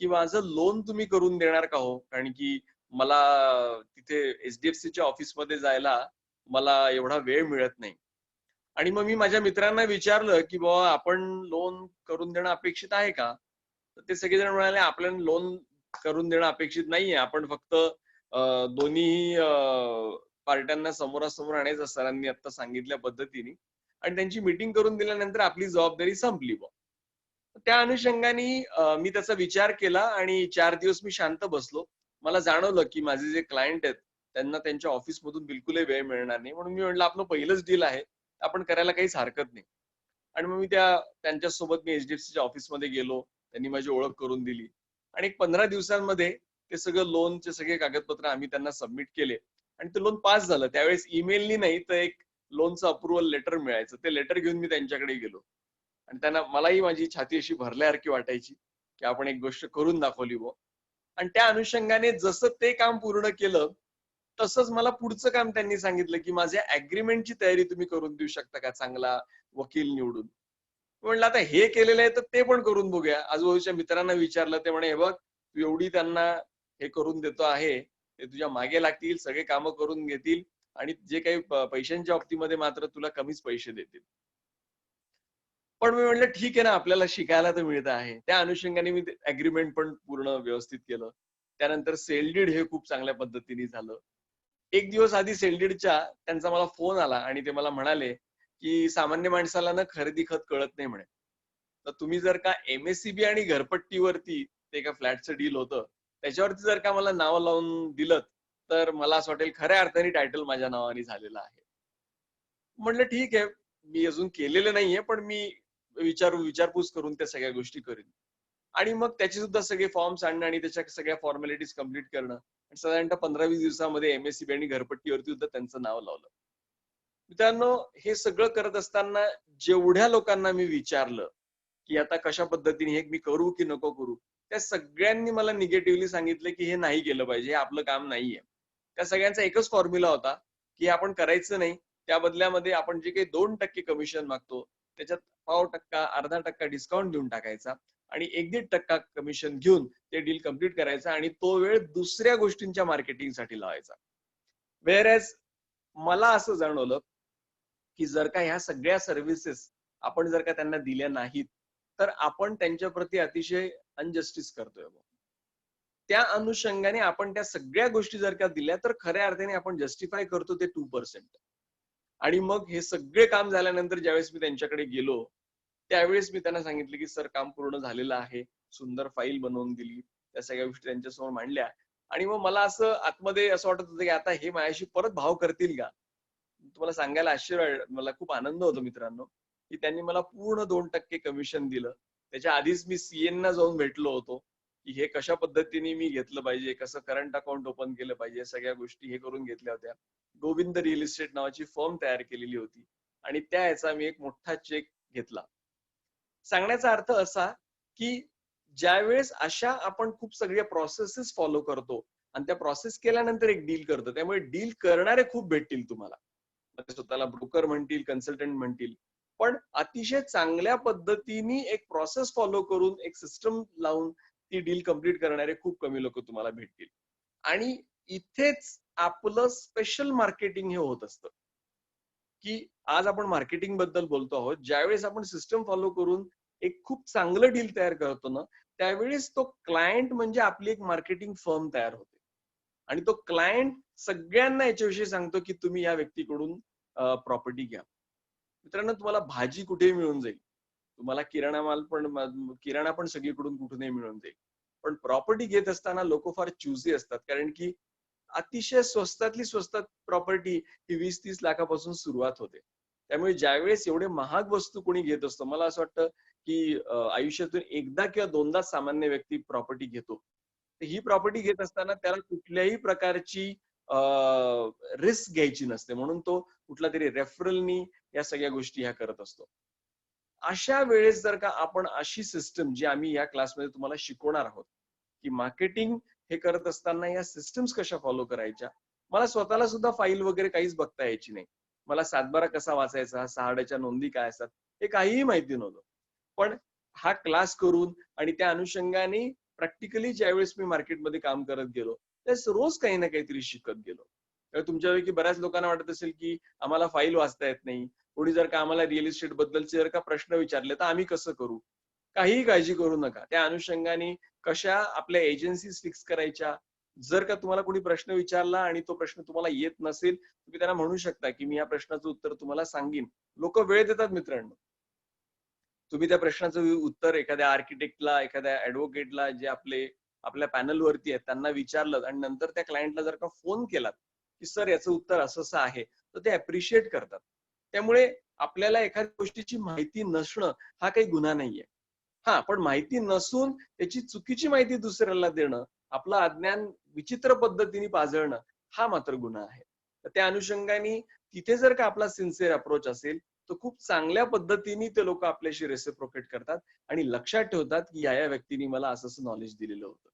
की माझं लोन तुम्ही करून देणार का हो, कारण की मला तिथे एचडीएफसीच्या ऑफिसमध्ये जायला मला एवढा वेळ मिळत नाही. आणि मग मी माझ्या मित्रांना विचारलं की बाबा आपण लोन करून देणं अपेक्षित आहे का, तर ते सगळेजण म्हणाले आपल्याला लोन करून देणं अपेक्षित नाहीये, आपण फक्त दोन्ही पार्ट्यांना समोरासमोर आणायचं सरांनी आता सांगितल्या पद्धतीने आणि त्यांची मीटिंग करून दिल्यानंतर आपली जबाबदारी संपली. त्या अनुषंगाने मी त्याचा विचार केला आणि 4 दिवस मी शांत बसलो. मला जाणवलं की माझे जे क्लायंट आहेत त्यांना त्यांच्या ऑफिसमधून बिलकुलही वेळ मिळणार नाही. म्हणून मी म्हटलं आपलं पहिलंच डील आहे, आपण करायला काहीच हरकत नाही. आणि मग मी त्यांच्यासोबत मी एचडीएफसीच्या ऑफिसमध्ये गेलो. त्यांनी माझी ओळख करून दिली आणि एक 15 दिवसांमध्ये ते सगळं लोनचे सगळे कागदपत्र आम्ही त्यांना सबमिट केले आणि ते लोन पास झालं. त्यावेळेस ईमेलनी नाही तर एक लोनचं अप्रुव्हल लेटर मिळायचं. ते लेटर घेऊन मी त्यांच्याकडे गेलो आणि त्यांना मलाही माझी छाती अशी भरल्यासारखी वाटायची, की आपण एक गोष्ट करून दाखवली बुवा. आणि त्या अनुषंगाने जसं ते काम पूर्ण केलं, तसंच मला पुढचं काम त्यांनी सांगितलं, की माझ्या अग्रीमेंटची तयारी तुम्ही करून देऊ शकता का चांगला वकील निवडून? म्हटलं आता हे केलेलं आहे तर ते पण करून बघूया. आजूबाजूच्या मित्रांना विचारलं, ते म्हणे, "हे बघ, तू एवढी त्यांना हे करून देतो आहे, ते तुझ्या मागे लागतील, सगळे कामं करून घेतील आणि जे काही पैशांच्या बाबतीमध्ये मात्र तुला कमीच पैसे देतील." पण मी म्हटलं ठीक आहे ना, आपल्याला शिकायला तर मिळत आहे. त्या अनुषंगाने मी ते अग्रीमेंट पण पूर्ण व्यवस्थित केलं. त्यानंतर सेल डीड हे खूप चांगल्या पद्धतीने झालं. एक दिवस आधी सेल डीडच्या त्यांचा मला फोन आला आणि ते मला म्हणाले, की "सामान्य माणसाला ना खरेदी खत कळत नाही" म्हणे. "तर तुम्ही जर का एम-एस-सी-बी आणि घरपट्टीवरती ते एका फ्लॅटचं डील होतं, त्याच्यावरती जर का मला नाव लावून दिलत, तर मला असं वाटेल खऱ्या अर्थाने टायटल माझ्या नावाने झालेलं आहे." म्हटलं ठीक आहे. मी अजून केलेलं नाहीये, पण मी विचारपूस करून त्या सगळ्या गोष्टी करीन. आणि मग त्याचे सुद्धा सगळे फॉर्म्स आणणं आणि त्याच्या सगळ्या फॉर्मॅलिटीज कंप्लीट करणं. आणि साधारणतः 15-20 दिवसामध्ये एम-एस-सी-बी आणि घरपट्टीवरती सुद्धा त्यांचं नाव लावलं. मित्रांनो, हे सगळं करत असताना जेवढ्या लोकांना मी विचारलं, की आता कशा पद्धतीने हे मी करू की नको करू? त्या सगळ्यांनी मला निगेटिव्हली सांगितलं, की हे नाही केलं पाहिजे, हे आपलं काम नाहीये. त्या सगळ्यांचा एकच फॉर्म्युला होता, की आपण करायचं नाही. त्या बदल्यामध्ये आपण जे काही 2% कमिशन मागतो, त्याच्यात पाव टक्का, अर्धा टक्का डिस्काउंट देऊन टाकायचा आणि 1-1.5% कमिशन घेऊन ते डील कंप्लीट करायचं आणि तो वेळ दुसऱ्या गोष्टींच्या मार्केटिंगसाठी लावायचा. व्हेअर मला असं जाणवलं, की जर का ह्या सगळ्या सर्व्हिसेस आपण जर का त्यांना दिल्या नाहीत, तर आपण त्यांच्याप्रती अतिशय अनजस्टिस करतोय. त्या अनुषंगाने आपण त्या सगळ्या गोष्टी जर का दिल्या, तर खऱ्या अर्थाने आपण जस्टिफाय करतो ते 2%. आणि मग हे सगळे काम झाल्यानंतर ज्यावेळेस मी त्यांच्याकडे गेलो, त्यावेळेस मी त्यांना सांगितलं, की "सर काम पूर्ण झालेलं आहे." सुंदर फाईल बनवून दिली. त्या सगळ्या गोष्टी त्यांच्यासमोर मांडल्या आणि मग मला असं आतमध्ये असं वाटत होतं, की आता हे माझ्याशी परत भाव करतील का? तुम्हाला सांगायला मला खूप आनंद होतो मित्रांनो, की त्यांनी मला पूर्ण 2% कमिशन दिलं. त्याच्या आधीच मी सीएना जाऊन भेटलो होतो, की हे कशा पद्धतीने मी घेतलं पाहिजे, कसं करंट अकाउंट ओपन केलं पाहिजे, सगळ्या गोष्टी हे करून घेतल्या होत्या. गोविंद रिअल इस्टेट नावाची फर्म तयार केलेली होती आणि त्या ह्याचा मी एक मोठा चेक घेतला. सांगण्याचा अर्थ असा, की ज्यावेळेस अशा आपण खूप सगळ्या प्रोसेसेस फॉलो करतो आणि त्या प्रोसेस केल्यानंतर एक डील करतो. त्यामुळे डील करणारे खूप भेटतील तुम्हाला. मग ते स्वतःला ब्रोकर म्हणतील, कन्सल्टंट म्हणतील. पण अतिशय चांगल्या पद्धतीने एक प्रोसेस फॉलो करून, एक सिस्टम लावून ती डील कंप्लीट करणारे खूप कमी लोक तुम्हाला भेटतील. आणि इथेच आपलं स्पेशल मार्केटिंग हे होत असतं. की आज आपण मार्केटिंग बद्दल बोलतो आहोत. ज्यावेळेस आपण सिस्टम फॉलो करून एक खूप चांगलं डील तयार करतो ना, त्यावेळेस तो क्लायंट म्हणजे आपली एक मार्केटिंग फर्म तयार होते. आणि तो क्लायंट सगळ्यांना याच्याविषयी सांगतो, की तुम्ही या व्यक्तीकडून प्रॉपर्टी घ्या. मित्रांनो, तुम्हाला भाजी कुठेही मिळून जाईल. तुम्हाला किराणा पण सगळीकडून कुठूनही मिळून जाईल. पण प्रॉपर्टी घेत असताना लोकं फार चुजी असतात. कारण की अतिशय स्वस्तातली स्वस्तात प्रॉपर्टी ही 20-30 लाखापासून सुरुवात होते. त्यामुळे ज्यावेळेस एवढे महाग वस्तू कोणी घेत असतो, मला असं वाटतं, की आयुष्यातून एकदा किंवा दोनदा सामान्य व्यक्ती प्रॉपर्टी घेतो. तर ही प्रॉपर्टी घेत असताना त्याला कुठल्याही प्रकारची रिस्क घ्यायची नसते. म्हणून तो कुठलातरी रेफरलनी या सगळ्या गोष्टी ह्या करत असतो. अशा वेळेस जर का आपण अशी सिस्टम जी आम्ही या क्लासमध्ये तुम्हाला शिकवणार आहोत, की मार्केटिंग हे करत असताना या सिस्टम्स कशा फॉलो करायच्या. मला स्वतःला सुद्धा फाईल वगैरे काहीच बघता यायची नाही. मला सातबारा कसा वाचायचा, सहाड्याच्या नोंदी काय असतात, हे काहीही माहिती नव्हतं. पण हा क्लास करून आणि त्या अनुषंगाने प्रॅक्टिकली ज्यावेळेस मी मार्केटमध्ये काम करत गेलो, त्यावेळेस रोज काही ना काहीतरी शिकत गेलो. तर तुमच्यापैकी बऱ्याच लोकांना वाटत असेल, की आम्हाला फाईल वाचता येत नाही. कोणी जर का आम्हाला रिअल इस्टेट बद्दलचे जर का प्रश्न विचारले, तर आम्ही कसं करू? काहीही काळजी करू नका. त्या अनुषंगाने कशा आपल्या एजन्सीज फिक्स करायच्या. जर का तुम्हाला कोणी प्रश्न विचारला आणि तो प्रश्न तुम्हाला येत नसेल, तुम्ही त्यांना म्हणू शकता, की मी या प्रश्नाचं उत्तर तुम्हाला सांगीन. लोकं वेळ देतात मित्रांनो. तुम्ही त्या प्रश्नाचं उत्तर एखाद्या आर्किटेक्टला, एखाद्या ॲडव्होकेटला जे आपले आपल्या पॅनलवरती आहेत त्यांना विचारलं आणि नंतर त्या क्लायंटला जर का फोन केलात की सर याचं उत्तर असं असं आहे, तर ते अप्रिशिएट करतात. त्यामुळे आपल्याला एखाद्या गोष्टीची माहिती नसणं हा काही गुन्हा नाहीये. हा, पण माहिती नसून त्याची चुकीची माहिती दुसऱ्याला देणं, आपलं अज्ञान विचित्र पद्धतीने पाजळणं हा मात्र गुन्हा आहे. तर त्या अनुषंगाने तिथे जर का आपला सिन्सिअर अप्रोच असेल तर खूप चांगल्या पद्धतीने ते लोक आपल्याशी रेसिप्रोकेट करतात आणि लक्षात ठेवतात की या व्यक्तीने मला असं असं नॉलेज दिलेलं होतं.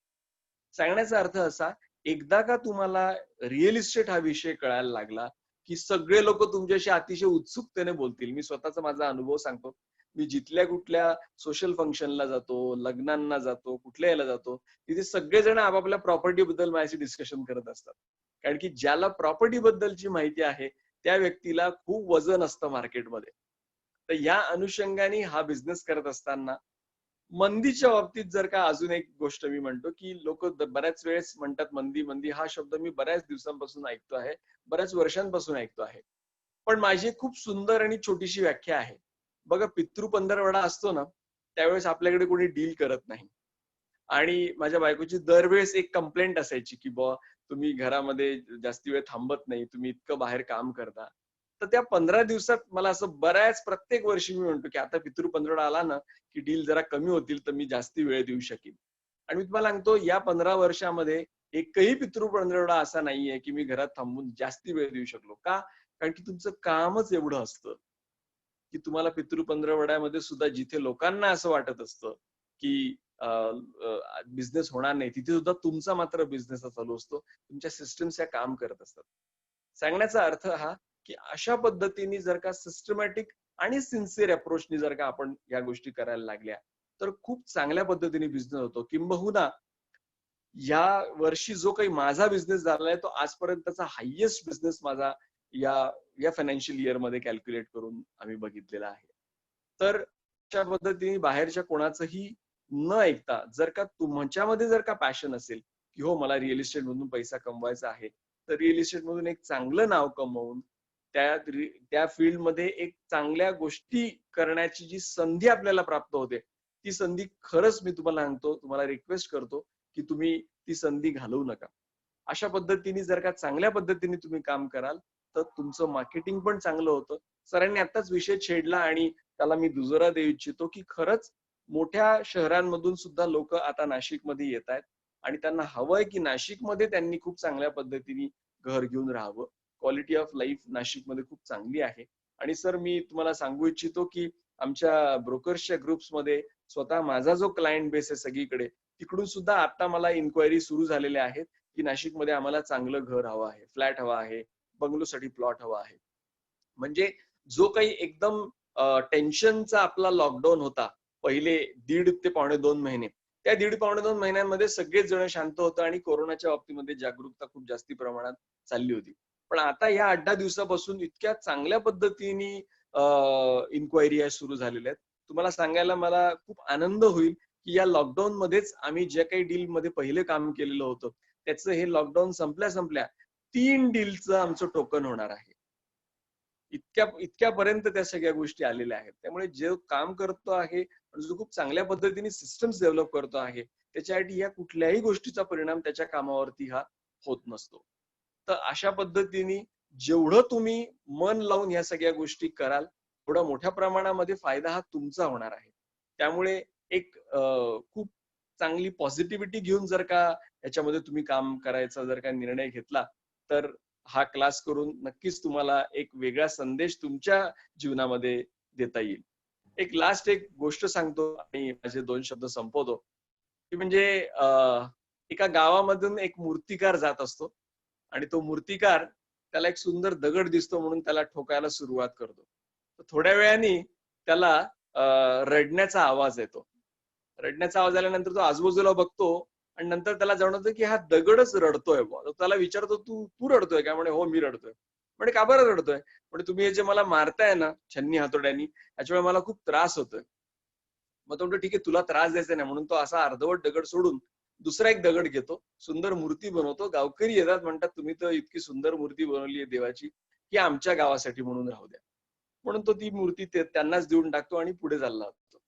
सांगण्याचा अर्थ असा, एकदा का तुम्हाला रिअल इस्टेट हा विषय कळायला लागला की सगळे लोक तुमच्याशी अतिशय उत्सुकतेने बोलतील. मी स्वतःचा माझा अनुभव सांगतो. मी जिथल्या कुठल्या सोशल फंक्शनला जातो, लग्नांना जातो, कुठल्या याला जातो, तिथे सगळेजण आपापल्या प्रॉपर्टी बद्दल माझ्याशी डिस्कशन करत असतात. कारण की ज्याला प्रॉपर्टी बद्दलची माहिती आहे त्या व्यक्तीला खूप वजन असतं मार्केटमध्ये. तर या अनुषंगाने हा बिझनेस करत असताना मंदीच्या बाबतीत जर का अजून एक गोष्ट मी म्हणतो की लोक बऱ्याच वेळेस म्हणतात मंदी मंदी, हा शब्द मी बऱ्याच दिवसांपासून ऐकतो आहे, बऱ्याच वर्षांपासून ऐकतो आहे. पण माझी एक खूप सुंदर आणि छोटीशी व्याख्या आहे. बघा, पितृ पंधरवडा असतो ना, त्यावेळेस आपल्याकडे कोणी डील करत नाही. आणि माझ्या बायकोची दरवेळेस एक कंप्लेंट असायची की बुवा तुम्ही घरामध्ये जास्ती वेळ थांबत नाही, तुम्ही इतकं बाहेर काम करता. तर त्या 15 दिवसात मला असं बऱ्याच प्रत्येक वर्षी मी म्हणतो की आता पितृ पंधरवडा आला ना की डील जरा कमी होतील तर मी जास्ती वेळ देऊ शकेन. आणि मी तुम्हाला सांगतो या 15 वर्षामध्ये एकही पितृ पंधरवडा असा नाहीये की मी घरात थांबून जास्ती वेळ देऊ शकलो. का? कारण की तुमचं कामच एवढं असतं की तुम्हाला पितृ पंधरवड्यामध्ये सुद्धा जिथे लोकांना असं वाटत असतं की बिझनेस होणार नाही, तिथे सुद्धा तुमचा मात्र बिझनेस चालू असतो. तुमच्या सिस्टम्स या काम करत असतात. सांगण्याचा अर्थ हा की अशा पद्धतीने जर का सिस्टमॅटिक आणि सिन्सिअर अप्रोचनी जर का आपण या गोष्टी करायला लागल्या तर खूप चांगल्या पद्धतीने बिझनेस होतो. किंबहुना या वर्षी जो काही माझा बिझनेस झालाय तो आजपर्यंतचा हायेस्ट बिझनेस माझा या या फायनान्शियल इयर मध्ये कॅल्क्युलेट करून आम्ही बघितलेला आहे. तर अशा पद्धतीने बाहेरच्या कोणाचंही न ऐकता जर का तुमच्यामध्ये जर का पॅशन असेल की हो मला रिअल इस्टेट मधून पैसा कमवायचा आहे, तर रिअल इस्टेट मधून एक चांगलं नाव कमवून त्या फील्डमध्ये एक चांगल्या गोष्टी करण्याची जी संधी आपल्याला प्राप्त होते, ती संधी खरंच मी तुम्हाला सांगतो, तुम्हाला रिक्वेस्ट करतो की तुम्ही ती संधी घालवू नका. अशा पद्धतीने जर का चांगल्या पद्धतीने तुम्ही काम कराल तर तुमचं मार्केटिंग पण चांगलं होतं. सरांनी आताच विषय छेडला आणि त्याला मी दुजोरा देऊ इच्छितो की खरंच मोठ्या शहरांमधून सुद्धा लोक आता नाशिकमध्ये येत आहेत आणि त्यांना हवंय की नाशिकमध्ये त्यांनी खूप चांगल्या पद्धतीने घर घेऊन राहावं. क्वालिटी ऑफ लाईफ नाशिकमध्ये खूप चांगली आहे. आणि सर मी तुम्हाला सांगू इच्छितो की आमच्या ब्रोकर्सच्या ग्रुप्समध्ये स्वतः माझा जो क्लायंट बेस आहे सगळीकडे, तिकडून सुद्धा आता मला इन्क्वायरी सुरू झालेल्या आहेत की नाशिकमध्ये आम्हाला चांगलं घर हवं आहे, फ्लॅट हवा आहे, बंगलोसाठी प्लॉट हवा आहे. म्हणजे जो काही एकदम टेन्शनचा आपला लॉकडाऊन होता पहिले 1.5 ते पावणे 2 महिने, त्या 1.5 पावणे 2 महिन्यांमध्ये सगळेच जण शांत होतं आणि कोरोनाच्या बाबतीमध्ये जागरूकता खूप जास्ती प्रमाणात चालली होती. पण आता या 8-10 दिवसापासून इतक्या चांगल्या पद्धतीने इन्क्वायरी सुरू झालेल्या आहेत. तुम्हाला सांगायला मला खूप आनंद होईल की या लॉकडाऊन मध्येच आम्ही जे काही डील मध्ये पहिले काम केलेलं होतं त्याचं हे लॉकडाऊन संपल्या संपल्या 3 डीलचं आमचं टोकन होणार आहे. इतक्यापर्यंत त्या सगळ्या गोष्टी आलेल्या आहेत. त्यामुळे जे काम करतो आहे, जो खूप चांगल्या पद्धतीने सिस्टम्स डेव्हलप करतो आहे, त्याच्यासाठी या कुठल्याही गोष्टीचा परिणाम त्याच्या कामावरती हा होत नसतो. तर अशा पद्धतीने जेवढं तुम्ही मन लावून या सगळ्या गोष्टी कराल, तेवढा मोठ्या प्रमाणामध्ये फायदा हा तुमचा होणार आहे. त्यामुळे एक खूप चांगली पॉझिटिव्हिटी घेऊन जर का याच्यामध्ये तुम्ही काम करायचा जर का निर्णय घेतला, तर हा क्लास करून नक्कीच तुम्हाला एक वेगळा संदेश तुमच्या जीवनामध्ये देता येईल. एक गोष्ट सांगतो आणि माझे 2 शब्द संपवतो, की म्हणजे एका गावामधून एक मूर्तिकार जात असतो आणि तो मूर्तिकार त्याला एक सुंदर दगड दिसतो म्हणून त्याला ठोकायला सुरुवात करतो. तर थोड्या वेळाने त्याला रडण्याचा आवाज येतो. रडण्याचा आवाज आल्यानंतर तो आजूबाजूला बघतो आणि नंतर त्याला जाणवतं की हा दगडच रडतोय बुवा. तो त्याला विचारतो, तू रडतोय का? म्हणे हो मी रडतोय. म्हणे का बरं रडतोय? म्हणे तुम्ही हे जे मला मारताय ना छन्नी हातोड्यांनी, याच्यामुळे मला खूप त्रास होतोय. मग तो म्हणतो ठीक आहे, तुला त्रास द्यायचा नाही म्हणून तो असा अर्धवट दगड सोडून दुसरा एक दगड घेतो, सुंदर मूर्ती बनवतो. गावकरी येतात, म्हणतात तुम्ही तर इतकी सुंदर मूर्ती बनवली आहे देवाची की आमच्या गावासाठी म्हणून राहू द्या. म्हणून तो ती मूर्ती त्यांनाच देऊन टाकतो आणि पुढे चालला जातो.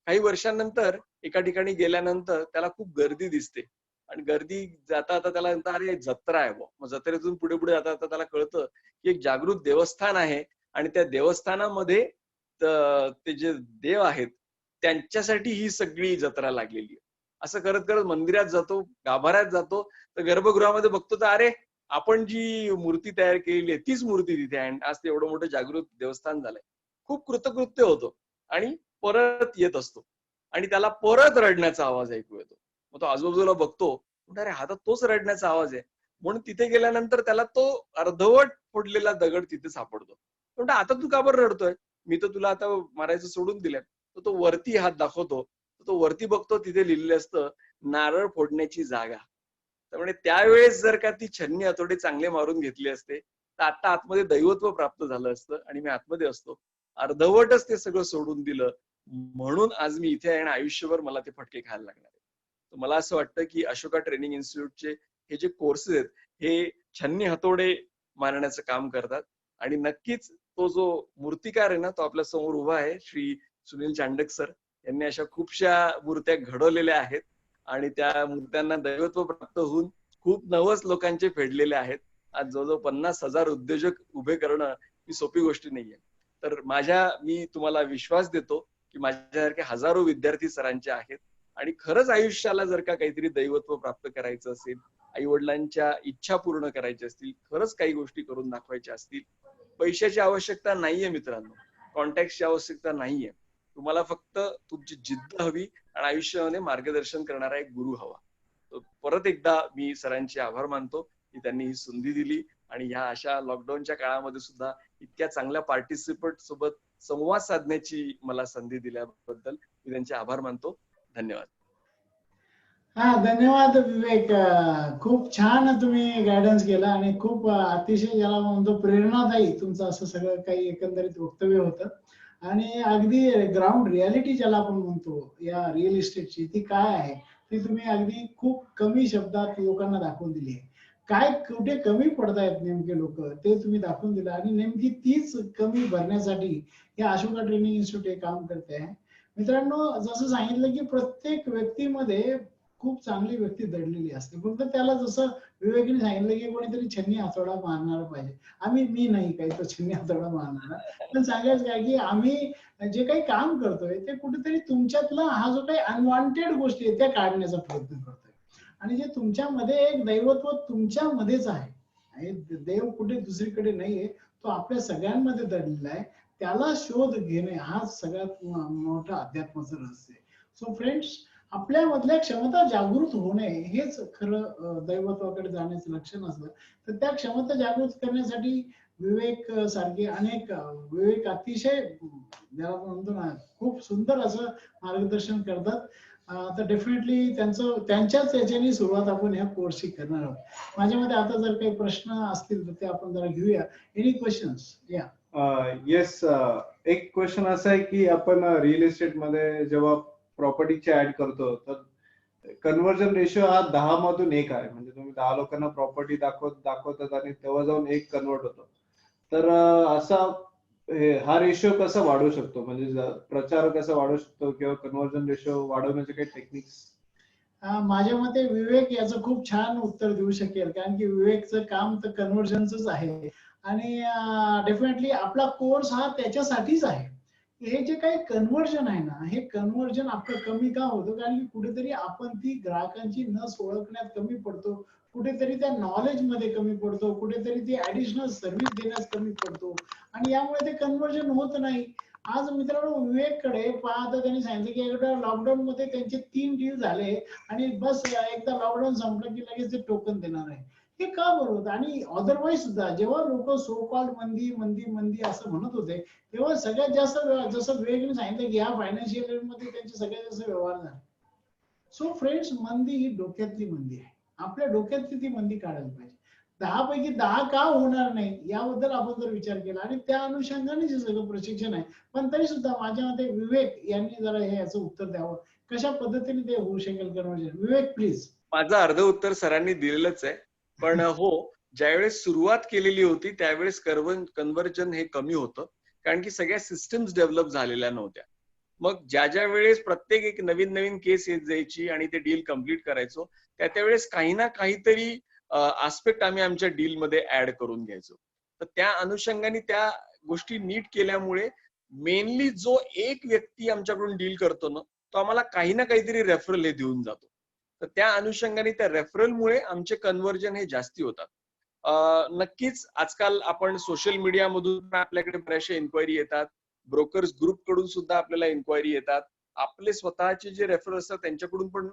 काही वर्षांनंतर एका ठिकाणी गेल्यानंतर त्याला खूप गर्दी दिसते आणि गर्दी जाता जाता त्याला म्हणतात, अरे जत्रा आहे बुवा. मग जत्रेतून पुढे पुढे जाता जाता त्याला कळतं की एक जागृत देवस्थान आहे आणि त्या देवस्थानामध्ये ते जे देव आहेत त्यांच्यासाठी ही सगळी जत्रा लागलेली आहे. असं करत करत मंदिरात जातो, गाभाऱ्यात जातो, तर गर्भगृहामध्ये बघतो तर अरे आपण जी मूर्ती तयार केलेली आहे तीच मूर्ती तिथे आहे. आणि आज ते एवढं मोठं जागृत देवस्थान झालंय. खूप कृतकृत्य होतो आणि परत येत असतो आणि त्याला परत रडण्याचा आवाज ऐकू येतो. मग तो आजूबाजूला बघतो, म्हणतो, अरे हा तर तोच रडण्याचा आवाज आहे. म्हणून तिथे गेल्यानंतर त्याला तो अर्धवट फोडलेला दगड तिथे सापडतो. म्हणतो, आता तू का बरं रडतोय? मी तर तुला आता मारायचं सोडून दिलंय. तर तो वरती हात दाखवतो. तो वरती बघतो, तिथे लिहिलेलं असतं नारळ फोडण्याची जागा. त्यामुळे त्यावेळेस जर का ती छन्नी हातोडे चांगले मारून घेतले असते, तर आता आतमध्ये दैवत्व प्राप्त झालं असतं आणि मी आतमध्ये असतो. अर्धवटच ते सगळं सोडून दिलं. म्हणून आज मी इथे आहे आणि आयुष्यभर मला ते फटके खायला लागणार आहे. तर मला असं वाटतं की अशोका ट्रेनिंग इन्स्टिट्यूटचे हे जे कोर्सेस आहेत, हे छन्नी हातोडे मारण्याचं काम करतात आणि नक्कीच तो जो मूर्तिकार आहे ना, तो आपल्या समोर उभा आहे, श्री सुनील चांडक सर. यांनी अशा खूपशा मूर्त्या घडवलेल्या आहेत आणि त्या मूर्त्यांना दैवत्व प्राप्त होऊन खूप नवस लोकांचे फेडलेले आहेत. आज जवळजवळ 50,000 उद्योजक उभे करणं ही सोपी गोष्ट नाहीये. तर मी तुम्हाला विश्वास देतो की माझ्यासारखे हजारो विद्यार्थी सरांचे आहेत आणि खरंच आयुष्याला जर का काहीतरी दैवत्व प्राप्त करायचं असेल, आई वडिलांच्या इच्छा पूर्ण करायच्या असतील, खरंच काही गोष्टी करून दाखवायच्या असतील, पैशाची आवश्यकता नाहीये मित्रांनो, कॉन्टॅक्टची आवश्यकता नाहीये. तुम्हाला फक्त तुमची जिद्द हवी आणि आयुष्यामध्ये मार्गदर्शन करणारा एक गुरु हवा. तर परत एकदा मी सरांचे आभार मानतो की त्यांनी ही संधी दिली आणि ह्या अशा लॉकडाऊनच्या काळामध्ये सुद्धा इतक्या चांगल्या पार्टिसिपंट सोबत संवाद साधण्याची मला संधी दिल्याबद्दल मी त्यांचे आभार मानतो. धन्यवाद. हा, धन्यवाद विवेक. खूप छान तुम्ही गायडन्स केला आणि खूप अतिशय ज्याला म्हणतो प्रेरणादायी तुमचं असं सगळं काही एकंदरीत वक्तव्य होतं. आणि अगदी ग्राउंड रियालिटी ज्याला आपण म्हणतो या रिअल इस्टेटची ती काय आहे ती तुम्ही अगदी खूप कमी शब्दात लोकांना दाखवून दिली आहे. काय कुठे कमी पडतायत नेमके लोक ते तुम्ही दाखवून दिलं आणि नेमकी तीच कमी भरण्यासाठी या अशोका ट्रेनिंग इन्स्टिट्यूट हे काम करते आहे. मित्रांनो, जसं सांगितलं की प्रत्येक व्यक्तीमध्ये खूप चांगली व्यक्ती दडलेली असते, फक्त त्याला जसं विवेकने सांगितलं की कोणीतरी छन्नी हातोडा मारणार पाहिजे. मी नाही काही तो छन्नी हातोडा मारणार, पण सांगायचं काय की आम्ही जे काही काम करतोय ते कुठेतरी तुमच्यातला हा जो काही अनवॉन्टेड गोष्टी आहेत त्या काढण्याचा प्रयत्न करतोय. आणि जे तुमच्यामध्ये एक दैवत्व तुमच्यामध्येच आहे आणि देव कुठे दुसरीकडे नाहीये, तो आपल्या सगळ्यांमध्ये दडलेला आहे. त्याला शोध घेणे हा सगळ्यात मोठा अध्यात्माचं रहस्य आहे. सो फ्रेंड्स, आपल्यामधल्या क्षमता जागृत होणे हेच खरं दैवत्वाकडे जाण्याचं लक्षण असतं. तर त्या क्षमता जागृत करण्यासाठी विवेक सारखे अनेक विवेक अतिशय ज्याला आपण म्हणतो ना खूप सुंदर असं मार्गदर्शन करतात. तर डेफिनेटली त्यांच्याच याच्याने सुरुवात आपण ह्या कोर्सची करणार आहोत. माझ्या मते आता जर काही प्रश्न असतील तर ते आपण जरा घेऊया. Any questions? या. येस, एक क्वेश्चन असा आहे की आपण रिअल इस्टेट मध्ये जेव्हा प्रॉपर्टीची ऍड करतो तर कन्व्हर्जन रेशो हा 10 मधून 1 आहे. म्हणजे तुम्ही 10 लोकांना प्रॉपर्टी दाखवतात आणि तेव्हा जाऊन 1 कन्वर्ट होतो. तर हा रेशो कसा वाढवू शकतो? म्हणजे प्रचार कसा वाढवू शकतो किंवा कन्व्हर्जन रेशो वाढवण्याचे काही टेक्निक्स? माझ्या मते विवेक याचं खूप छान उत्तर देऊ शकेल, कारण की विवेकचं काम तर कन्व्हर्जनच आहे आणि डेफिनेटली आपला कोर्स हा त्याच्यासाठीच आहे. हे जे काही कन्व्हर्जन आहे ना, हे कन्व्हर्जन आपलं कमी का होतं, कारण की कुठेतरी आपण ती ग्राहकांची नस ओळखण्यात कमी पडतो, कुठेतरी त्या नॉलेज मध्ये कमी पडतो, कुठेतरी ती ऍडिशनल सर्व्हिस देण्यास कमी पडतो आणि यामुळे ते कन्व्हर्जन होत नाही. आज मित्रांनो, विवेककडे पाहता त्यांनी सांगितलं की एकदा लॉकडाऊन मध्ये त्यांचे 3 डील झाले आणि बस एकदा लॉकडाऊन संपलं की लगेच ते टोकन देणार आहे. हे का बरं होतं? आणि अदरवाईज सुद्धा जेव्हा लोक सो कॉल्ड मंदी मंदी मंदी असं म्हणत होते, तेव्हा सगळ्यात जास्त जसं विवेकने सांगितलं की या फायनान्शियल इयर मध्ये त्यांचे सगळ्यात जास्त व्यवहार झाले. सो फ्रेंड्स, मंदी ही डोक्यातली मंदी आहे. आपल्या डोक्यातली ती मंदी काढायला पाहिजे. 10 पैकी 10 का होणार नाही याबद्दल आपण जर विचार केला आणि त्या अनुषंगाने जे सगळं प्रशिक्षण आहे, पण तरी सुद्धा माझ्या मते विवेक यांनी जरा हे याचं उत्तर द्यावं, कशा पद्धतीने ते होऊ शकेल कन्व्हर्जन. Vivek please. माझं अर्ध उत्तर सरांनी दिलेलंच आहे, पण हो, ज्यावेळेस सुरुवात केलेली होती त्यावेळेस कन्व्हर्जन हे कमी होतं, कारण की सगळ्या सिस्टम्स डेव्हलप झालेल्या नव्हत्या. मग ज्या ज्या वेळेस प्रत्येक एक नवीन नवीन केस येत जायची आणि ते डील कम्प्लीट करायचो, त्या त्यावेळेस काही ना काहीतरी आस्पेक्ट आम्ही आमच्या डीलमध्ये ऍड करून घ्यायचो. तर त्या अनुषंगाने त्या गोष्टी नीट केल्यामुळे मेनली जो एक व्यक्ती आमच्याकडून डील करतो ना, तो आम्हाला काही ना काहीतरी रेफरल हे देऊन जातो. तर त्या अनुषंगाने त्या रेफरलमुळे आमचे कन्व्हर्जन हे जास्ती होतात. नक्कीच आजकाल आपण सोशल मीडियामधून आपल्याकडे बऱ्याचशा इन्क्वायरी येतात. ब्रोकर्स ग्रुप कडून सुद्धा आपल्याला इन्क्वायरी येतात. आपले स्वतःचे जे रेफरल असतात त्यांच्याकडून पण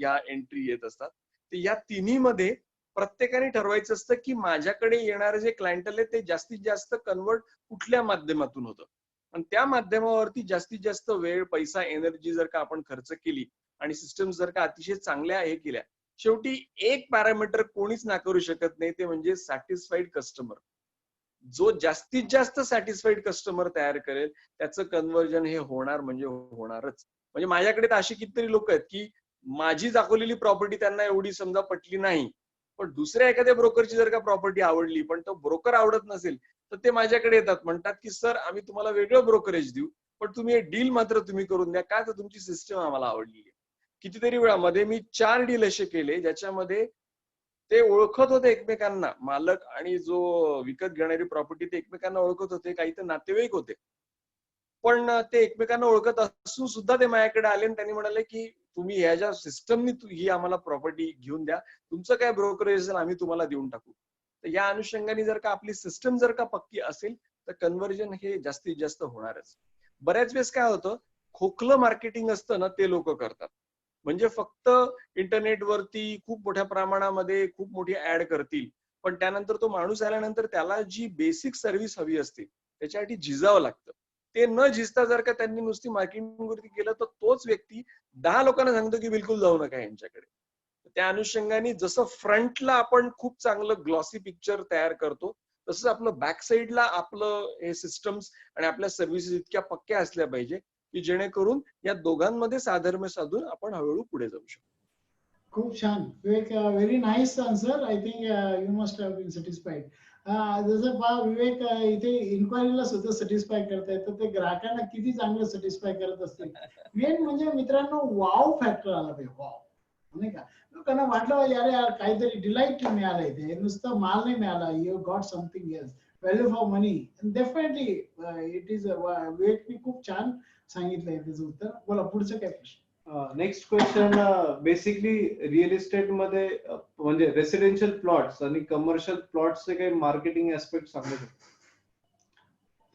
या एंट्री येत असतात. तर या तिन्हीमध्ये प्रत्येकाने ठरवायचं असतं की माझ्याकडे येणारे जे क्लायंटल आहे ते जास्तीत जास्त कन्वर्ट कुठल्या माध्यमातून होतं. आणि त्या माध्यमावरती जास्तीत जास्त वेळ, पैसा, एनर्जी जर का आपण खर्च केली आणि सिस्टम जर का अतिशय चांगल्या हे केल्या, शेवटी एक पॅरामीटर कोणीच नाकारू शकत नाही, ते म्हणजे सॅटिस्फाईड कस्टमर. जो जास्तीत जास्त सॅटिस्फाईड कस्टमर तयार करेल त्याचं कन्व्हर्जन हे होणार म्हणजे होणारच. म्हणजे माझ्याकडे तर अशी कितीतरी लोक आहेत की माझी दाखवलेली प्रॉपर्टी त्यांना एवढी समजा पटली नाही, पण दुसऱ्या एखाद्या ब्रोकरची जर का प्रॉपर्टी आवडली, पण तो ब्रोकर आवडत नसेल, तर ते माझ्याकडे येतात, म्हणतात की सर आम्ही तुम्हाला वेगळं ब्रोकरेज देऊ, पण तुम्ही हे डील मात्र तुम्ही करून द्या, काय तर तुमची सिस्टम आम्हाला आवडली आहे. कितीतरी वेळा मध्ये मी 4 डील असे केले ज्याच्यामध्ये ते ओळखत होते एकमेकांना, मालक आणि जो विकत घेणारी प्रॉपर्टी ते एकमेकांना ओळखत होते, काही तर नातेवाईक होते. पण ते एकमेकांना ओळखत असून सुद्धा ते माझ्याकडे आले आणि त्यांनी म्हणाले की तुम्ही ह्या ज्या सिस्टमनी ही आम्हाला प्रॉपर्टी घेऊन द्या, तुमचं काय ब्रोकरेज असेल आम्ही तुम्हाला देऊन टाकू. तर या अनुषंगाने जर का आपली सिस्टम जर का पक्की असेल तर कन्व्हर्जन हे जास्तीत जास्त होणारच. बऱ्याच वेळेस काय होतं, खोकलं मार्केटिंग असतं ना ते लोक करतात. म्हणजे फक्त इंटरनेटवरती खूप मोठ्या प्रमाणामध्ये खूप मोठी ऍड करतील, पण त्यानंतर तो माणूस आल्यानंतर त्याला जी बेसिक सर्व्हिस हवी असते त्याच्यासाठी झिजावं लागतं. ते न झिजता जर का त्यांनी नुसती मार्केटिंग वरती केलं तर तोच व्यक्ती 10 लोकांना सांगतो की बिलकुल जाऊ नका यांच्याकडे. त्या अनुषंगाने जसं फ्रंटला आपण खूप चांगलं ग्लॉसी पिक्चर तयार करतो, तसंच आपलं बॅक साईडला आपलं हे सिस्टम्स आणि आपल्या सर्व्हिसेस इतक्या पक्क्या असल्या पाहिजे की जेणेकरून या दोघांमध्ये साधर्म्य साधून आपण हळूहळू पुढे जाऊ शकतो. खूप छान Vivek, very nice answer. I think you must have been satisfied. जसं पहा विवेक, इथे इन्क्वायरीला सुद्धा सॅटिस्फाय करतायत, तर ते ग्राहकांना किती चांगलं सॅटिस्फाय करत असतील. मेन म्हणजे मित्रांनो वाव फॅक्टर आला पाहिजे, वाव, नाही का. लोकांना वाटलं यार यार काहीतरी डिलाईट मिळालं, इथे नुसतं माल नाही मिळाला, you got something else, value for money. Definitely it is. विवेकने खूप छान सांगितलंय त्याचं उत्तर. बोला पुढचं काय प्रश्न. Next question, basically real estate मध्ये म्हणजे रेसिडेन्शियल प्लॉट्स आणि कमर्शियल प्लॉट्सचे काही मार्केटिंग ऍस्पेक्ट सांगू शकतो?